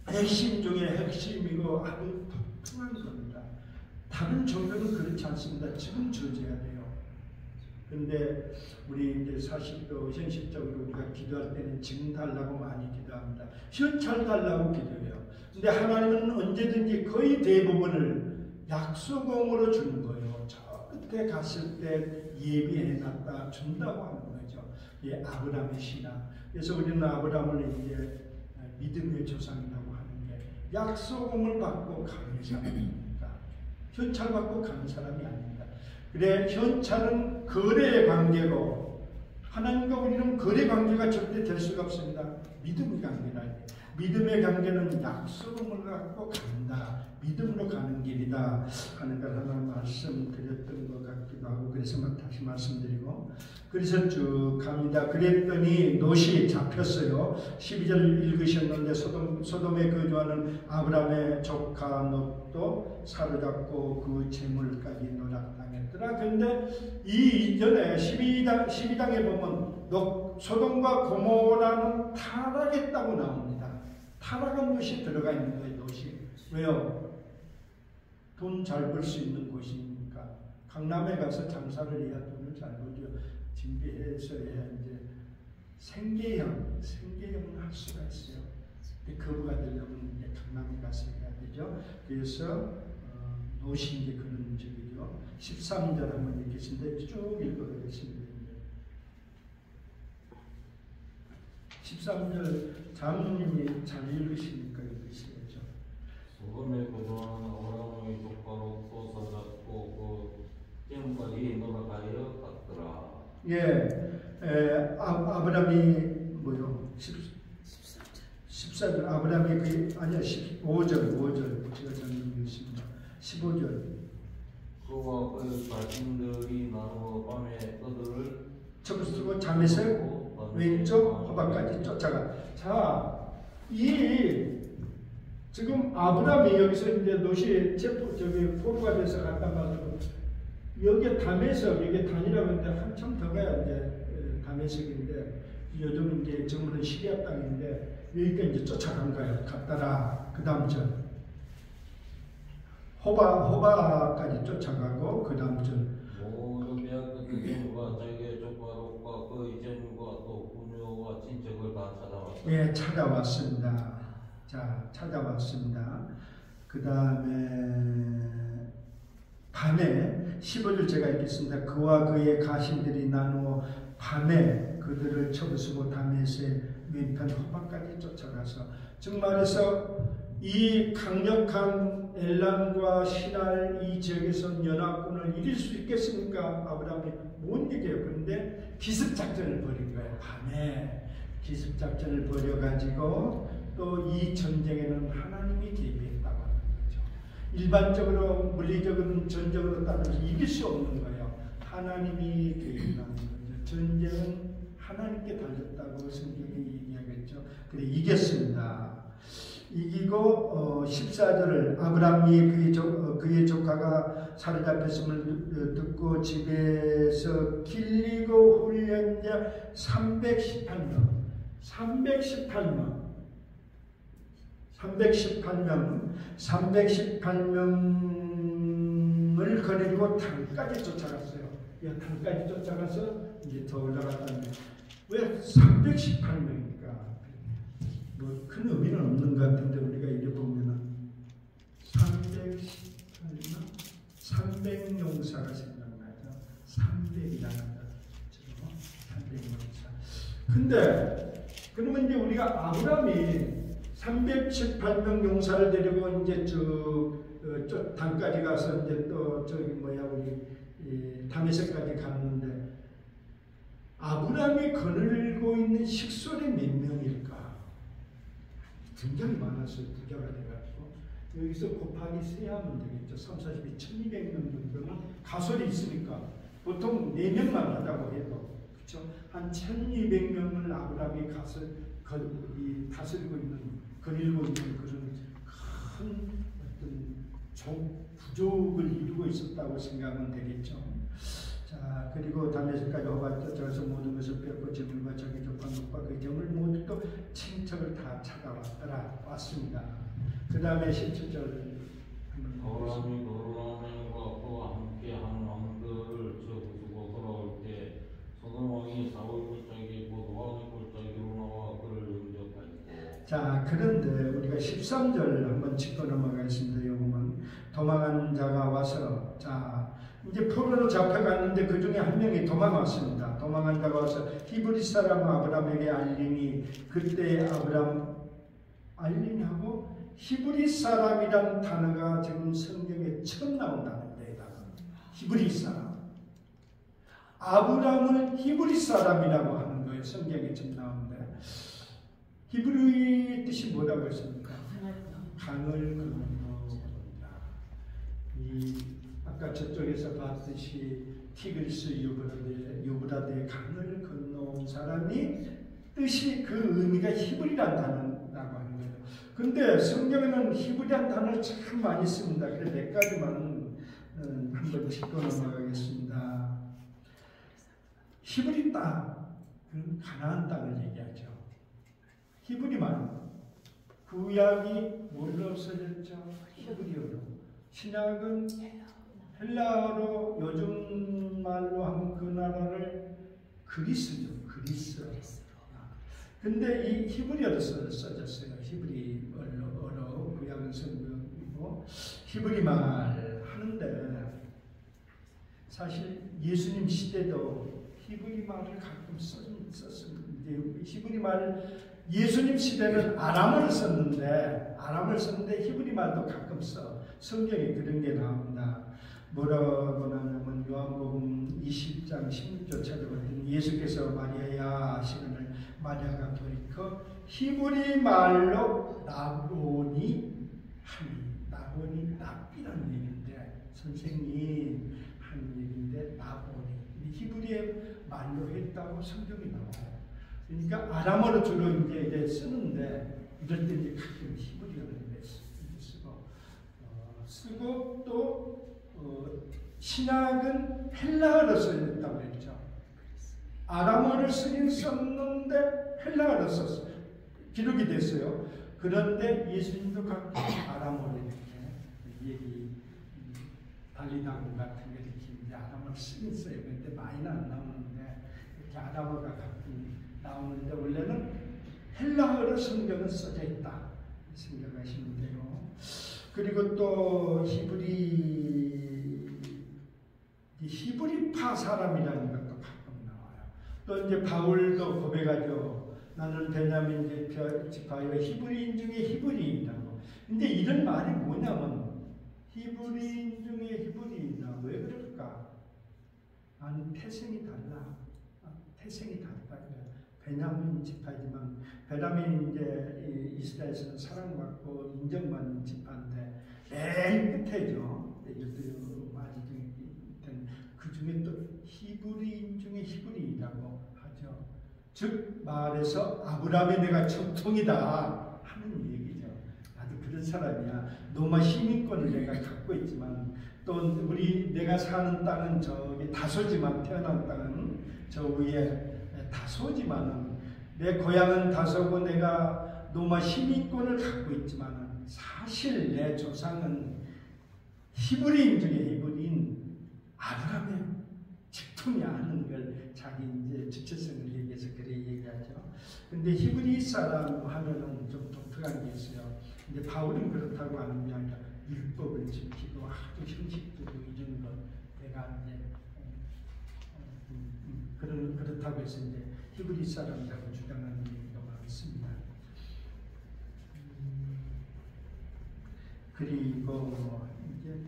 핵심 중에 핵심이고 아주 통한 겁니다. 다른 종교는 그렇지 않습니다. 지금 주어져야 돼요. 근데 우리 이제 사실도 현실적으로 우리가 기도할 때는 지금 달라고 많이 기도합니다. 현찰 달라고 기도해요. 근데 하나님은 언제든지 거의 대부분을 약속음으로 주는 거예요. 저 끝에 갔을 때 예비해놨다 준다고 하는 거죠. 예, 아브라함의 신앙. 그래서 우리는 아브라함을 이제 믿음의 조상이라고 하는 게 약속음을 받고 가는 사람입니다. 현찰 받고 가는 사람이 아닙니다. 그래, 현찰은 거래의 관계고 하나님과 우리는 거래 관계가 절대 될 수가 없습니다. 믿음의 관계라. 믿음의 관계는 약속음을 갖고 간다. 믿음으로 가는 길이다 하는 걸 하나 말씀드렸던 것 같기도 하고, 그래서 다시 말씀드리고, 그래서 쭉 갑니다. 그랬더니 롯이 잡혔어요. 12절 읽으셨는데 소돔에 거주하는 아브라함의 조카 롯도 사로잡고 그 재물까지 노략당했더라. 그런데 이 이전에 12장에 보면 소돔과 고모라는 타락했다고 나옵니다. 타락한 것이 들어가 있는 거예요. 롯이. 왜요? 돈 잘 벌 수 있는 곳이니까. 강남에 가서 장사를 해야 돈을 잘 벌죠. 준비해서 해야 이제 생계형을 할 수가 있어요. 근데 거부가 되려면 이제 강남에 가서 해야 되죠. 그래서 롯이 이제 그런 적이죠. 13절 한번 읽겠습니다. 쭉 읽어보겠습니다. 13절 장로님이 잘 읽으시니까 읽으셔야죠. 소돔에 거주하는 아브라함의 조카 롯도 사로잡고 그 재물까지 노략하여 갔더라. 예, 아브라함이 뭐요? 14절 아브라함이 아니야 15절 제가 잘못 읽었습니다. 15절 그와 그 자신들이 나누어 밤에 그들을 적을 쓰고 잠에서 왼쪽 호박까지 쫓아가. 자, 이 지금 아브라함이 여기서 이제 롯이 포로가 돼서 갔다 가지고 여기 다메섹, 여기 단이라고 하는데 한참 더 가야 이제 다메섹인데 요즘 이제 정부는 시리아 땅인데 여기까지 이제 쫓아간 거예요. 갔다라. 그 다음 전 호바까지 쫓아가고 그 다음 전 모든 그 기준과 자기의 족발과 그 이전과 또 부녀와 친척을 다 찾아왔다. 예, 찾아왔습니다. 자, 찾아왔습니다. 그 다음에 밤에 15절 제가 읽겠습니다. 그와 그의 가신들이 나누어 밤에 그들을 쳐부수고 다메섹 왼편 호바까지 쫓아가서 즉 말해서 이 강력한 엘람과 신할 이 지역에서 연합군을 이길 수 있겠습니까? 아브라함이 못 이겨요. 그런데 기습작전을 벌인 거예요. 밤에 기습작전을 벌여가지고 또 이 전쟁에는 하나님이 개입했다고 하는 거죠. 일반적으로 물리적인 전쟁으로 따르면서 이길 수 없는 거예요. 하나님이 개입하는 거죠. 전쟁은 하나님께 달렸다고 성경이 얘기하겠죠. 그래 이겼습니다. 이기고 14절을 아브라함이 그의 조카가 사로잡혔음을 듣고 집에서 길리고 훈련자 318명을 거느리고 단까지 쫓아갔어요. 단까지 쫓아가서 이제 더 올라갔다는 거예요. 왜 318명입니까? 뭐 큰 의미는 없는 것 같은데 우리가 이제 보면은 300용사가 생각나죠. 300이라는 거. 300용사. 근데 그러면 이제 우리가 아브라함이 318명 용사를 데리고 이제 저 단까지 가서 이제 또 저기 우리 다메섹까지 갔는데 아브라함이 거느리고 있는 식솔이 몇 명일까? 굉장히 많았어요. 부자가 돼가지고 여기서 곱하기 세하면 되겠죠. 3, 40이 1200명 정도는 가솔이 있으니까 보통 4명만 하다고 해도 그렇죠. 한 1200명을 아브라함이 다스리고 있는 거닐고 있는 그런 큰 어떤 부족을 이루고 있었다고 생각하면 되겠죠. 자, 그리고 다메섹까지 호바를 쫓아가서 모든 것을 뺏고 재물과 자기 조카과 그 점을 모두 또 친척을 다 왔습니다. 그 다음에 17절 아브라함이 도로라면과 그와 함께 한 왕들을 쳐부수고 돌아올 때 소돔 왕이 사울 골짜기 곧 왕의 골짜기로 나와 그를 영접하였고. 자, 그런데 우리가 13절 한번 짚고 넘어가겠습니다. 요거만 도망한 자가 와서 자 이제 포로로 잡혀갔는데 그 중에 한 명이 도망왔습니다. 도망한 자가 와서 히브리 사람 아브라함에게 알리니 그때 알리냐고 히브리 사람이란 단어가 지금 성경에 처음 나온다는 데다가 히브리 사람 아브라함을 히브리 사람이라고 하는 거예요. 성경에 처음 나오는데 히브리 뜻이 뭐라고 했습니까? 강을 건너온다. 아까 저쪽에서 봤듯이 티그리스 유브라데 강을 건너온 사람이 뜻이 그 의미가 히브리란 단어라고 하는 거예요. 근데 성경에는 히브리란 단어를 참 많이 씁니다. 그래서 몇 가지만 한번 짚고 넘어가겠습니다. 히브리 땅, 그 가나안 땅을 얘기하죠. 히브리 말, 구약이 뭘로 써졌죠? 히브리어로. 신약은 헬라어로 요즘 말로 하면 그 나라를 그리스죠. 그리스. 근데 이 히브리어로 써졌어요. 히브리어로 구약은 성경이고 히브리 말 하는데 사실 예수님 시대도 히브리 말을 가끔 썼습니다. 히브리 말 예수님 시대는 아람어를 썼는데 히브리 말도 가끔 써. 성경에 그런 게 나옵니다. 뭐라고 나냐면 요한복음 20장 16절 찾아봤더니 예수께서 마리아야 하시거늘 마리아가 돌이켜 히브리 말로 나보니 납이라는 얘기인데 선생님 하는 얘기인데 나보니 히브리 말로 했다고 성경이 나와요. 그러니까 아람어로 주로 이제 쓰는데 이럴 때 이제 가끔 히브리어를 냈어요. 쓰고 또 신약은 헬라어로 써있다고 했죠. 아람어를 쓰긴 썼는데 헬라어로 썼어요. 기록이 됐어요. 그런데 예수님도 가끔 아람어를 이렇게 얘기 달리다고 같은 게 이렇게 이제 아람어를 쓰긴 써요. 근데 많이는 안 나오는데 이렇게 아람어가 가끔 나오는데 원래는 헬라어로 성경은 써져 있다 생각하시면 돼요. 그리고 또 히브리파 사람이라는 것도 가끔 나와요. 또 이제 바울도 고백하죠. 나는 베냐민 지파의 히브리인 중에 히브리인이라고. 근데 이런 말이 뭐냐면 히브리인 중에 히브리인이다. 왜 그럴까? 나는 태생이 달라. 태생이 다르다. 베냐민 지파지만 베냐민 이제 이스라엘에서는 사랑받고 인정받는 지파인데 맨 끝에죠. 이것도 많이 그 중에 또 히브리인 중에 히브리인이라고 하죠. 즉 말해서 아브라함의 내가 정통이다 하는 얘기죠. 나도 그런 사람이야. 노마 시민권을 내가 갖고 있지만 또 내가 사는 땅은 저기 다소지만 태어난 땅은 저 위에 다소지만은 내 고향은 다소고 내가 노마 시민권을 갖고 있지만은 사실 내 조상은 히브리인 중에 히브리인 아브라함의 직통이야 하는 걸 자기 이제 주체성을 얘기해서 그래 얘기하죠. 근데 히브리 사람 하면은 좀 독특한 게 있어요. 근데 바울은 그렇다고 하는 게 아니라 율법을 지키고 아주 형식적으로 이런 것 내가 이제 그렇다고 해서 이제 히브리 사람이라고 주장하는 얘기가 많습니다. 그리고 이제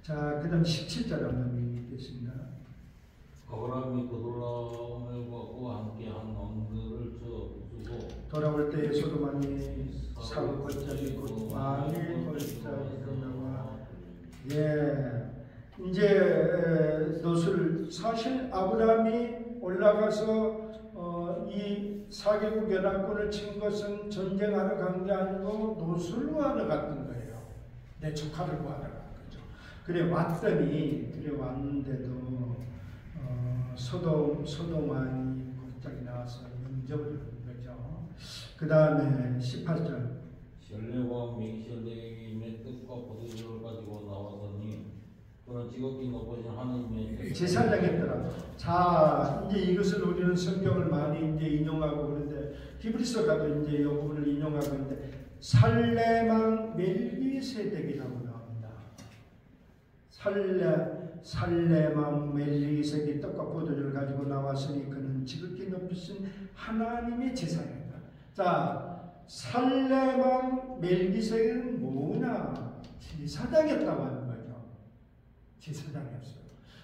자, 그 다음 17절 한번 읽겠습니다. 아브라함이 그돌아옴을 보고 함께한 왕들을 저 부수고 돌아올 때 소돔왕이 사울 골짜기 곧 왕의 골짜기로 나와 이제 롯을 사실 아브라함이 올라가서 이 4개국 연합군을 친 것은 전쟁하러 간 게 아니고 롯을 구하러 갔던 거예요. 내 조카를 구하러 간 거죠. 그래 왔는데도 소돔 왕이 골짜기 나와서 영접을 한 거죠. 그 다음에 18절 셀레와 멜기세덱의 뜻과 포도주를 가지고 나와서니 그는 지극히 높으신 하나님의 제사장했더라. 자, 이제 이것을 우리는 성경을 많이 이제 인용하고 그런데 히브리서가도 이제 이 부분을 인용하고 있는데 살레망 멜기세덱이라고 나옵니다. 살레망 멜기세덱이 떡과 포도주를 가지고 나왔으니 그는 지극히 높으신 하나님의 제사장이다. 자, 살레망 멜기세덱은 뭐냐? 제사장이었다고 하는 거죠. 제사장이었어요.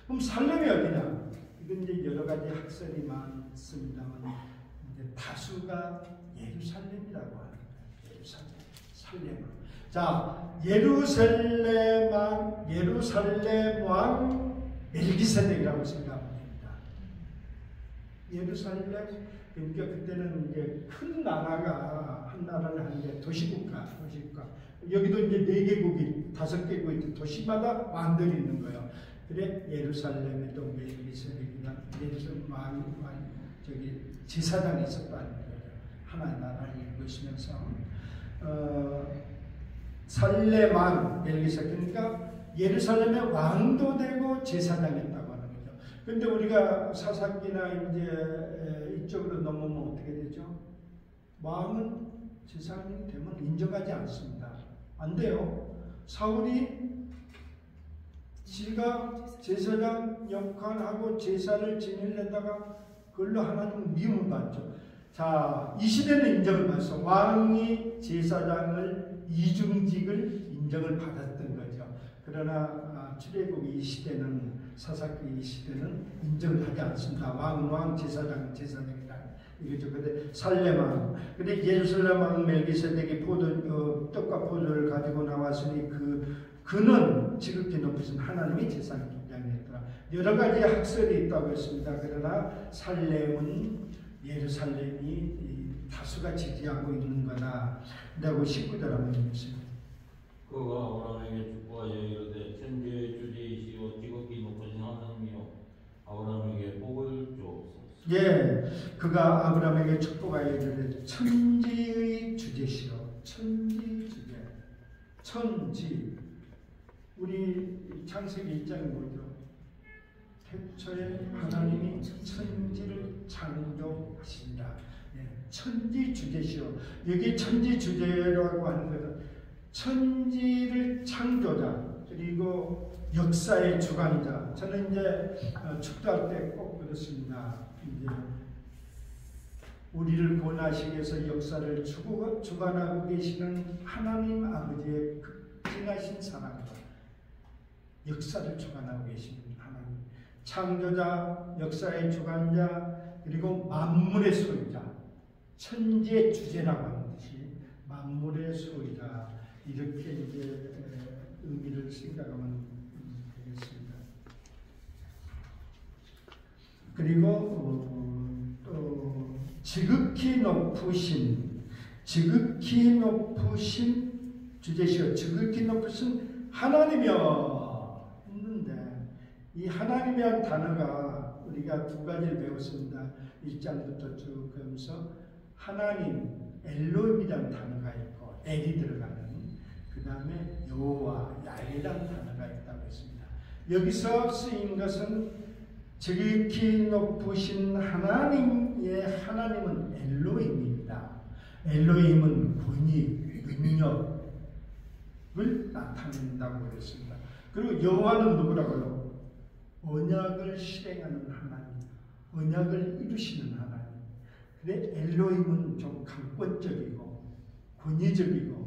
그럼 살렘이 어디냐? 이건 이제 여러 가지 학설이 많습니다만 이제 다수가 예루살렘이라고 하는 거예요. 살렘. 자, 예루살렘 왕 멜기세덱이라고 생각하면 됩니다. 예루살렘, 그러니까 그때는 이제 큰 나라가 한 나라를 하는데 도시국가. 여기도 이제 4개국이 5개국이 도시마다 왕들이 있는 거예요. 그래 예루살렘에도 멜기세덱이나 예루살렘 왕 저기 제사장이 있었다는 거예요. 하나의 나라를 이루고 있으면서 살레망 멜기세덱 그러니까 예루살렘의 왕도 되고 제사장이었다고 하는 거죠. 그런데 우리가 사사기나 이제 이쪽으로 넘어오면 어떻게 되죠? 왕은 제사장이 되면 인정하지 않습니다. 안 돼요. 사울이 지가 제사장 역할하고 제사를 지내려다가 그걸로 하나님 미움을 받죠. 자, 이 시대는 인정을 받았어. 왕이 제사장을 이중직을 인정을 받았던 거죠. 그러나 출애굽 이 시대는 사사기 이 시대는 인정을 하지 않습니다. 왕 제사장이다. 이거죠. 근데 살레망. 근데 예루살렘 왕 멜기세덱이 떡과 포도를 가지고 나왔으니 그는 지극히 높으신 하나님의 제사장이었더라. 여러 가지 학설이 있다고 했습니다. 그러나 살렘은 예루살렘이 다수가 지지하고 있는 거다. 라고 19절 한번 읽으세요. 그가 아브라함에게 축복하여 이르되 천지의 주제이시오 지극히 높으신 하나님이여 아브라함에게 복을 주옵소서. 예, 그가 아브라함에게 축복하여 이르되 천지의 주제시오. 천지 주제. 천지. 우리 창세기 1장에 뭐죠? 태초에 하나님이 천지를 창조하신다. 예, 천지 주제시오. 여기 천지 주제라고 하는 것은 천지를 창조자 그리고 역사의 주관자. 저는 이제 축도할 때 꼭 그렇습니다. 이제 우리를 구원하시기 위해서 역사를 주관하고 계시는 하나님 아버지의 극진하신 사랑과 역사를 주관하고 계시는 하나님, 창조자, 역사의 주관자, 그리고 만물의 소유자, 천지의 주제라고 하는 것이 만물의 소유자, 이렇게 이제 의미를 생각하면 되겠습니다. 그리고 또 지극히 높으신 주제시여 지극히 높으신 하나님이여 했는데, 이 하나님이란 단어가 우리가 두 가지를 배웠습니다. 1장부터 쭉 그러면서 하나님, 엘로힘이라는 단어가 있고 엘이 들어가는, 그 다음에 여호와, 야훼라는 단어가 있다고 했습니다. 여기서 쓰인 것은 지극히 높으신 하나님의 하나님은 엘로힘입니다. 엘로힘은 권위, 능력을 나타낸다고 그랬습니다. 그리고 여호와는 누구라고요? 언약을 실행하는 하나님, 언약을 이루시는 하나님. 근데 엘로힘은 좀 강권적이고 권위적이고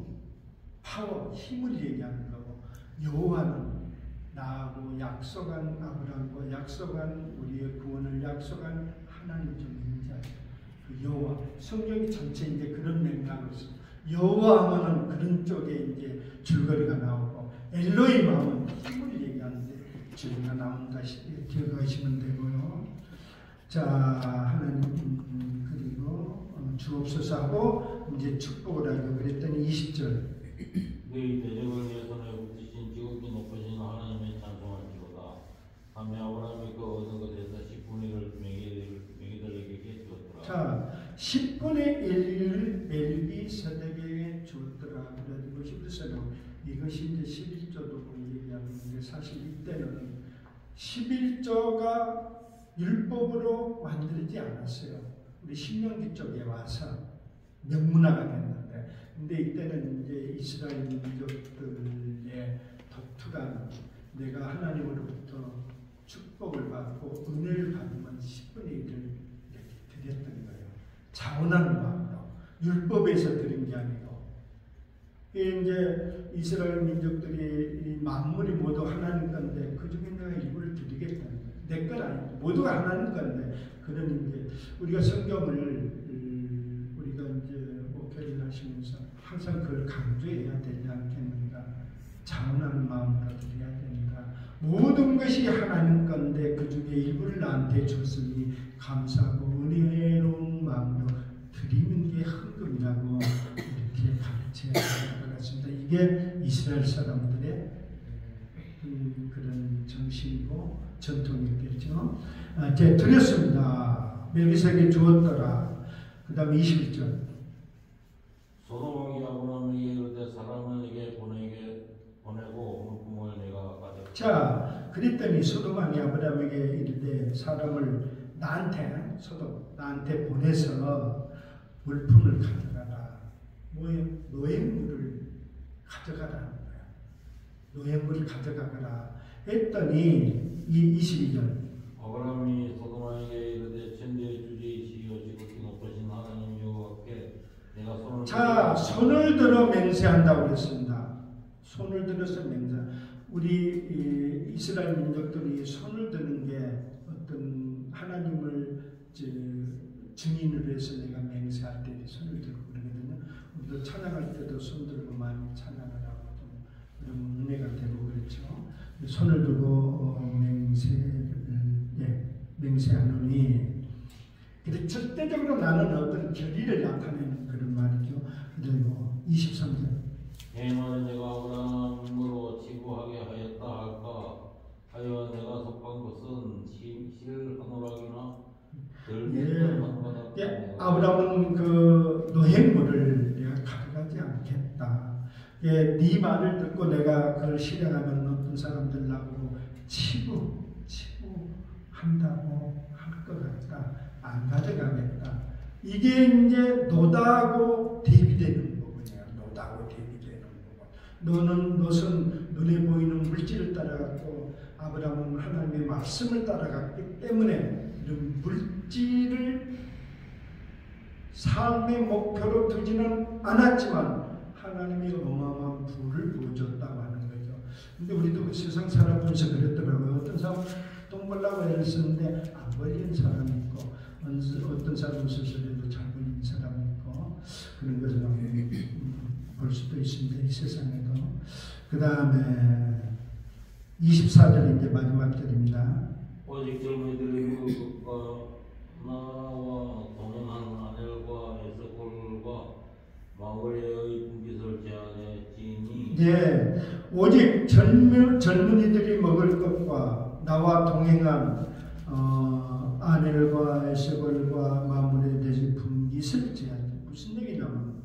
파워, 힘을 얘기하는 거고, 여호와는 나하고 약속한 아브라함과 약속한 우리의 구원을 약속한 하나님 좀 인자예요. 그 여호와, 성경이 전체 이제 그런 맥락으로 있어요. 여호와 하면은 그런 쪽에 이제 줄거리가 나오고, 엘로힘 하면 힘을 얘기하는데 줄거리가 나온다 기억하시면 되고요. 자, 하나님 그리고 주옵소서 하고 이제 축복을 하려고 그랬더니 20절. 너희 대적을 내 손에 붙이신 지극히 높으신 하나님의 찬송할지로다. 하며 아브라함이 그 얻은 것에서 10분의 1을 멜기세덱에게 주었더라. 자, 10분의 1을 멜기세덱에게 주었더라. 그래가지고 히브리서는 이것이 이제 11조도 얘기하는데, 사실 이때는 11조가 율법으로 만들지 않았어요. 우리 신명기 쪽에 와서 명문화가 됐는데, 근데 이때는 이제 이스라엘 민족들의 독특한, 내가 하나님으로부터 축복을 받고 은혜를 받으면 10분의 1을 이렇게 드렸던 거예요. 자원하는 마음으로, 율법에서 드린 게 아니고. 이제 이스라엘 민족들이 만물이 모두 하나님 건데 그 중에 내가 일부를 드리겠다는 거예요. 내 건 아니고 모두가 하나님 건데, 그런 이제 우리가 성경을 우리가 이제 목회를 하시면서 항상 그걸 강조해야 되지 않겠는가. 자원하는 마음으로 드려야 된다. 모든 것이 하나님 건데 그 중에 일부를 나한테 줬으니 감사하고 은혜로운 마음으로 드리는 게 헌금이라고 이렇게 가르쳐야 될 것 같습니다. 이게 이스라엘 사람들의 그런 정신이고 전통이었겠죠. 이제 드렸습니다. 멜기세덱에게 주었더라. 그 다음 21절. 소돔 왕이 아브라함에게 이르되 사람을 내게 보내고 물품을 내가 가져가리라. 자, 그랬더니 소돔 왕이 아브라함에게 이르되 사람을 나한테 보내서 물품을 가져가라. 뭐예요? 노예물을 가져가라는 거야. 노예물을 가져가거라 했더니 이 22절. 아브라함이 소돔 왕에게 이르되 천지의 주제이시오 지극히 높으신 하나님 여호와께 내가 손을 자, 손을 들어 맹세한다고 그랬습니다. 손을 들어서 맹세. 우리 이스라엘 민족들이 손을 드는 게 어떤 하나님을 증인으로 해서 내가 맹세할 때 손을 들고 그러거든요. 우리도 찬양할 때도 손 들고 많이 찬양을 하고 좀 그런 은혜가 되고 그렇죠. 손을 들고 맹세하노니. 근데 절대적으로 나는 어떤 결의를 나타내는 그런 말이죠. 그리고 23절. 행하는 내가 아브라함으로 치부하게 하였다 할까 하여 내가 속한 것은 실하노락이나 예, 아브라함은 그 노획물을 내가 가져가지 않겠다. 예, 네 말을 듣고 내가 그걸 실행하면 어떤 사람들 나보고 치부한다고 할 것 같다. 안 가져가겠다. 이게 이제 노다하고 대비되는 부분이야. 노다하고 대비되는 부분. 너는 눈에 보이는 물질을 따라갔고 아브라함은 하나님의 말씀을 따라갔기 때문에 이런 물질을 삶의 목표로 두지는 않았지만 하나님이 어마어마한 부를 부어줬다고 하는 거죠. 근데 우리도 그 세상 살아보면서 그랬더라고요. 어떤 사람은 돈 벌라고 애를 쓰는데 안 벌린 사람이 있고 어떤 사람은 스스로도 잘 벌린 사람이 있고 그런 것을 볼 수도 있습니다. 이 세상에도. 그 다음에 24절 이제 마지막 절입니다. 오직 젊은이들의 무릇과 나와 동행한 아넬과 에스콜과 마므레의 분깃을 제안했지니 예, 오직 젊은이들이 먹을 것과 나와 동행한 아넬과 에스콜과 마므레에 대해서 분깃을 제안. 무슨 얘기냐면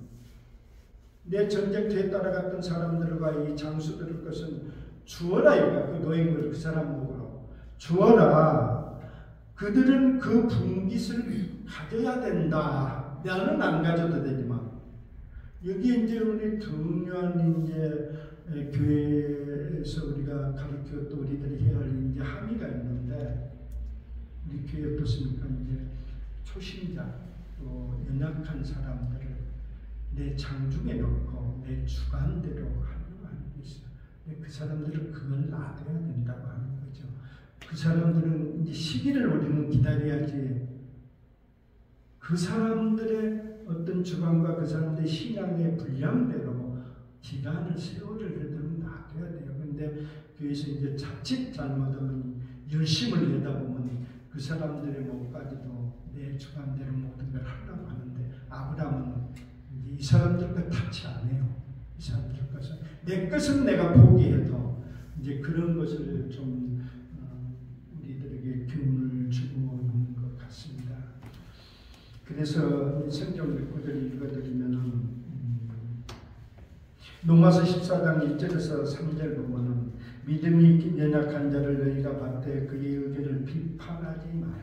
내 전쟁터에 따라갔던 사람들과 이 장수들의 것은 주어라 이거야. 그 노예물 그 사람 목으로 주어라. 그들은 그 분깃을 가져야 된다. 나는 안 가져도 되지만 여기 이제 우리 중요한 이제 교회에서 우리가 가르쳐 또 우리들이 해야 할 이제 함의가 있는데 우리 교회 어떻습니까? 이제 초신자 또 연약한 사람들을 내 장중에 놓고 내 주관대로 하려고 하는 게 있어요. 그 사람들은 그걸 놔둬야 된다고 하는 거죠. 그 사람들은 이제 시기를 우리는 기다려야지 그 사람들의 어떤 주관과 그 사람들의 신앙의 분량대로 기간을 세월을 그대로 놔둬야 돼요. 그런데 교회에서 이제 자칫 잘못하면 열심을 내다 보면 그 사람들의 목까지도 내 주관대로 모든 걸 하려고 하는데 아브라함은 이 사람들과 타치 안 해요. 이 사람들 것은 내 것은 내가 포기해도 이제 그런 것을 좀 우리들에게 교훈을 주고 있는 것 같습니다. 그래서 성경 몇 구절을 읽어드리면은 로마서 14장 1절에서 3절 보면은 믿음이 연약한 자를 너희가 봤되 그의 의견을 비판하지 말라.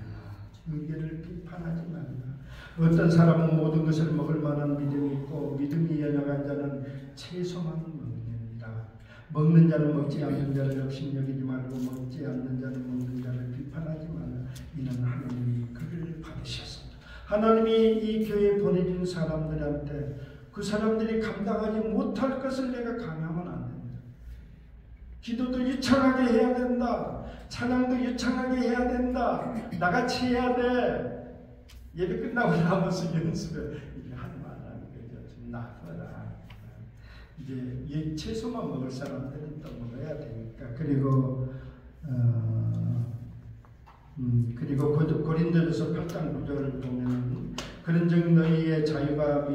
의견을 비판하지 말라. 어떤 사람은 모든 것을 먹을 만한 믿음이 있고 믿음이 연약한 자는 채소만 먹느니라. 먹는 자는 먹지 않는 자를 업신여기지 말고 먹지 않는 자는 먹는 자를 비판하지 말라. 이는 하나님이 그를 받으셨습니다. 하나님이 이 교회에 보내준 사람들한테 그 사람들이 감당하지 못할 것을 내가 강요하면 안 됩니다. 기도도 유창하게 해야 된다. 찬양도 유창하게 해야 된다. 나같이 해야 돼. 예배 끝나고 나면서 연습을 이게 하지 말라는 거죠. 좀 놔둬라. 이제 채소만 먹을 사람들은 또 먹어야 되니까. 그리고 고린도전서 8장 9절을 보면 그런즉 너희의 자유가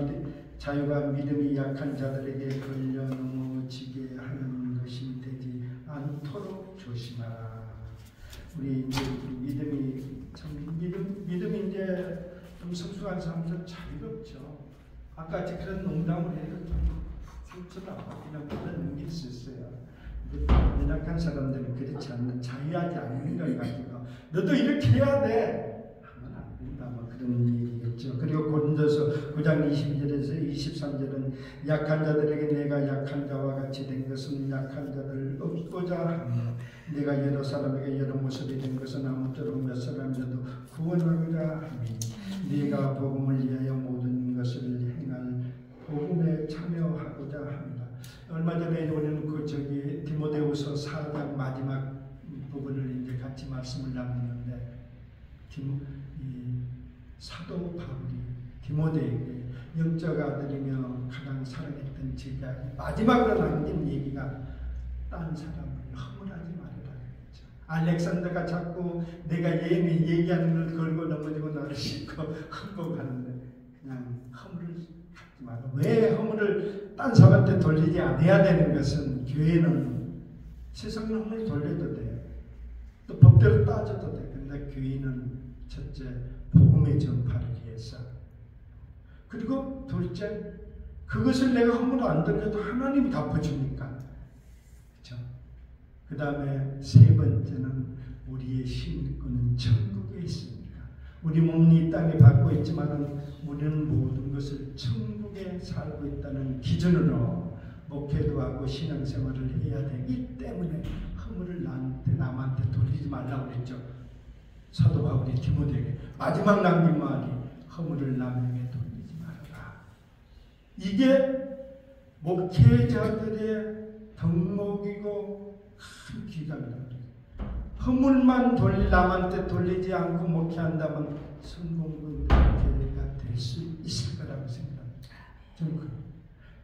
믿음이 약한 자들에게 걸려 넘어지게 하는 것이 되지 않도록 조심하라. 우리 이제 믿음이 믿음이 이제 좀 성숙한 사람들은 자유가 없죠. 아까 그런 농담을 해도 상처가 그냥 받아넘길 수 있어요. 연약한 사람들은 그렇지 않는 자유하지 않는 걸 가지고 너도 이렇게 해야 돼 하면 안 된다. 뭐 그런 얘기겠죠. 그리고 고린도서 9장 22절에서 23절은 약한 자들에게 내가 약한 자와 같이 된 것은 약한 자들을 얻고자 하며 내가 여러 사람에게 여러 모습이 된 것은 아무쪼록 몇 사람이라도 구원하고자 하며 네가 복음을 위하여 모든 것을 행할 복음에 참여하고자 합니다. 얼마 전에 우리는 디모데후서 4장 마지막 부분을 이제 같이 말씀을 나눴는데 사도 바울이 디모데에게 영적 아들이며 가장 사랑했던 제자 마지막으로 남긴 얘기가 딴 사람을 허물하지 말아라 그랬죠. 알렉산더가 자꾸 내가 얘기하는 걸 걸고 넘어지고 나를 싣고 흠뻑하는데 그냥 허물을 왜 허물을 딴 사람한테 돌리지 않아야 되는 것은 교회는 세상 허물 돌려도 돼요. 또 법대로 따져도 돼. 근데 교회는 첫째 복음의 전파를 위해서, 그리고 둘째 그것을 내가 허물 안 돌려도 하나님이 갚아주니까. 그렇죠? 그 다음에 세 번째는 우리의 신권은 천국에 있습니다. 우리 몸이 이 땅에 받고 있지만 우리는 모든 것을 천국에 살고 있다는 기준으로 목회도 하고 신앙생활을 해야 되기 때문에 허물을 남한테 돌리지 말라고 그랬죠. 사도 바울이 디모데에게 마지막 남긴 말이 허물을 남에게 돌리지 말아라. 이게 목회자들의 덕목이고 큰 귀감이다. 허물만 남한테 돌리지 않고 목회한다면 성공된 목회가 될 수 있을 거라고 생각합니다. 저는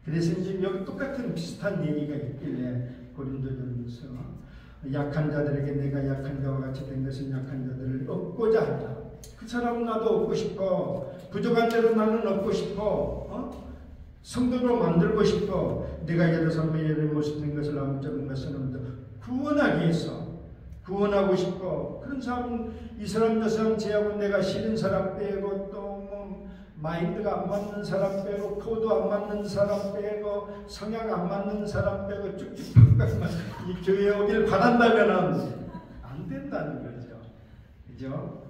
그래서 이제 여기 똑같은 비슷한 얘기가 있길래 고린도전서 약한 자들에게 내가 약한 자와 같이 된 것은 약한 자들을 얻고자 한다. 그 사람은 나도 얻고 싶어. 부족한 대로 나는 얻고 싶어. 성도로 만들고 싶어. 내가 예루살렘의 예를 모습 된 것을 아무짝은 것은 없는데 구원하기 위해서 구원하고 싶어. 그런 사람은 이 사람 저 사람 제하고 내가 싫은 사람 빼고 또 뭐 마인드가 안 맞는 사람 빼고 코드 안 맞는 사람 빼고 성향 안 맞는 사람 빼고 쭉쭉 이 교회에 오길 바란다면 안 된다는 거죠. 그죠?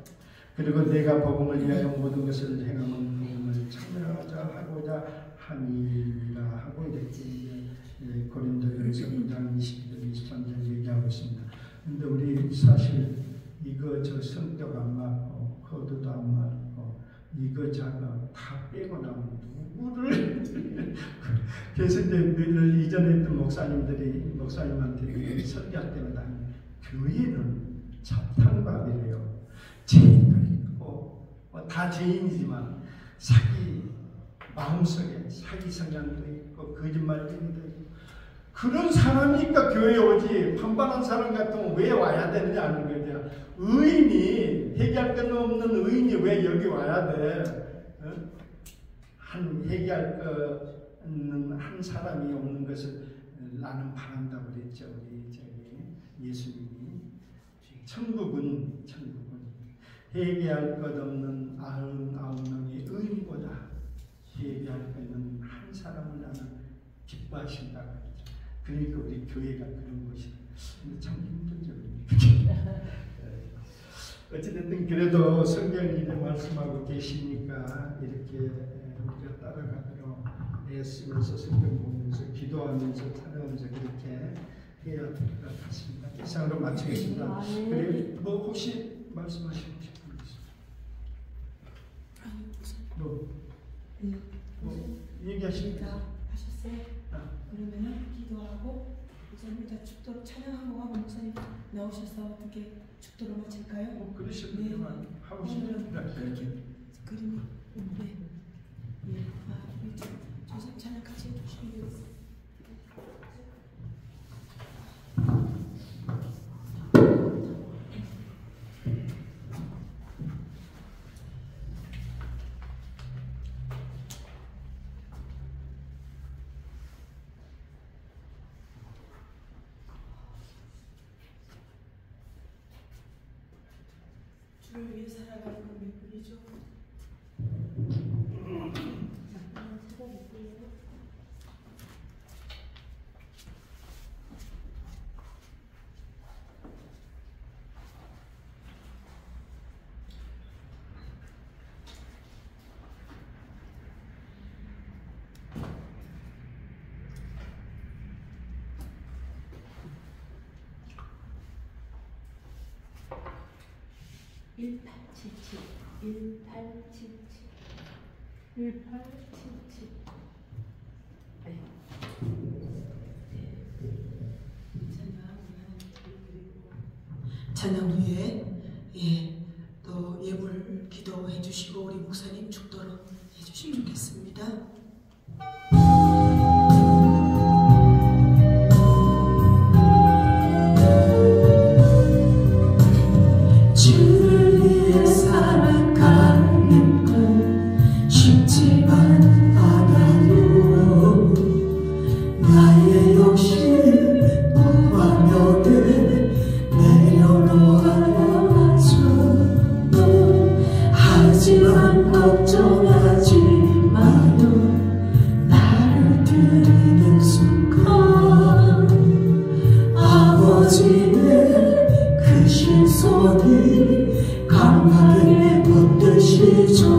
그리고 내가 복음을 위하여 모든 것을 행하면 복음을 참여하고자 하니라 하고 이렇게 고린도전서 9장 22절 23절 얘기하고 있습니다. 근데 우리 사실 이거 저 성격 안 맞고 코드도 안 맞고 이거 저거 다 빼고 나면 누구를 그래서 이제 늘 이전에 있던 목사님한테 설교할 때마다 교회는 잡탕밥이래요. 죄인도 있고 다 죄인이지만 사기 마음속에 사기 성향도 있고 거짓말쟁이도 있고 그런 사람이니까 교회에 오지 판단한 사람 같으면 왜 와야 되느냐 하는 거죠. 의인이 해결할 건 없는 의인이 왜 여기 와야 돼? 해결할 거는 한 사람이 없는 것을 나는 바란다고 그랬죠. 우리 예수님이 천국은 회개할 것 없는 99명의 의인보다 회개할 것 있는 한 사람을 나는 기뻐하신다고 했죠. 그러니까 우리 교회가 그런 곳이다. 참 힘들죠. 어찌됐든 그래도 성경이 말씀하고 계시니까 이렇게 우리가 따라가도록 애쓰면서 성경 보면서 기도하면서 찬양하면서 그렇게 해야 될 것 같습니다. 이상으로 마치겠습니다. 그리고 뭐 혹시 말씀하시고 싶은 거 있어요? 뭐 얘기하십니까? 하셨어요? 그러면은 기도하고 목사님 다 축도로 찬양하고 하고 목사님 나오셔서 어떻게 축도로 마칠까요? 그러시면 하고 싶습니다. 그렇게 그림이 네. 우리 조상 찬양 같이 해주시면 되겠습니다. 주를 위해 살아가는 건 몇 분이죠? 찬양 후에 또 예물 기도해 주시고 우리 목사님 축도로 해 주시면 좋겠습니다. 주를 위해 살아가는 건 쉽지만 않아. 손이 강하게 붙드시죠.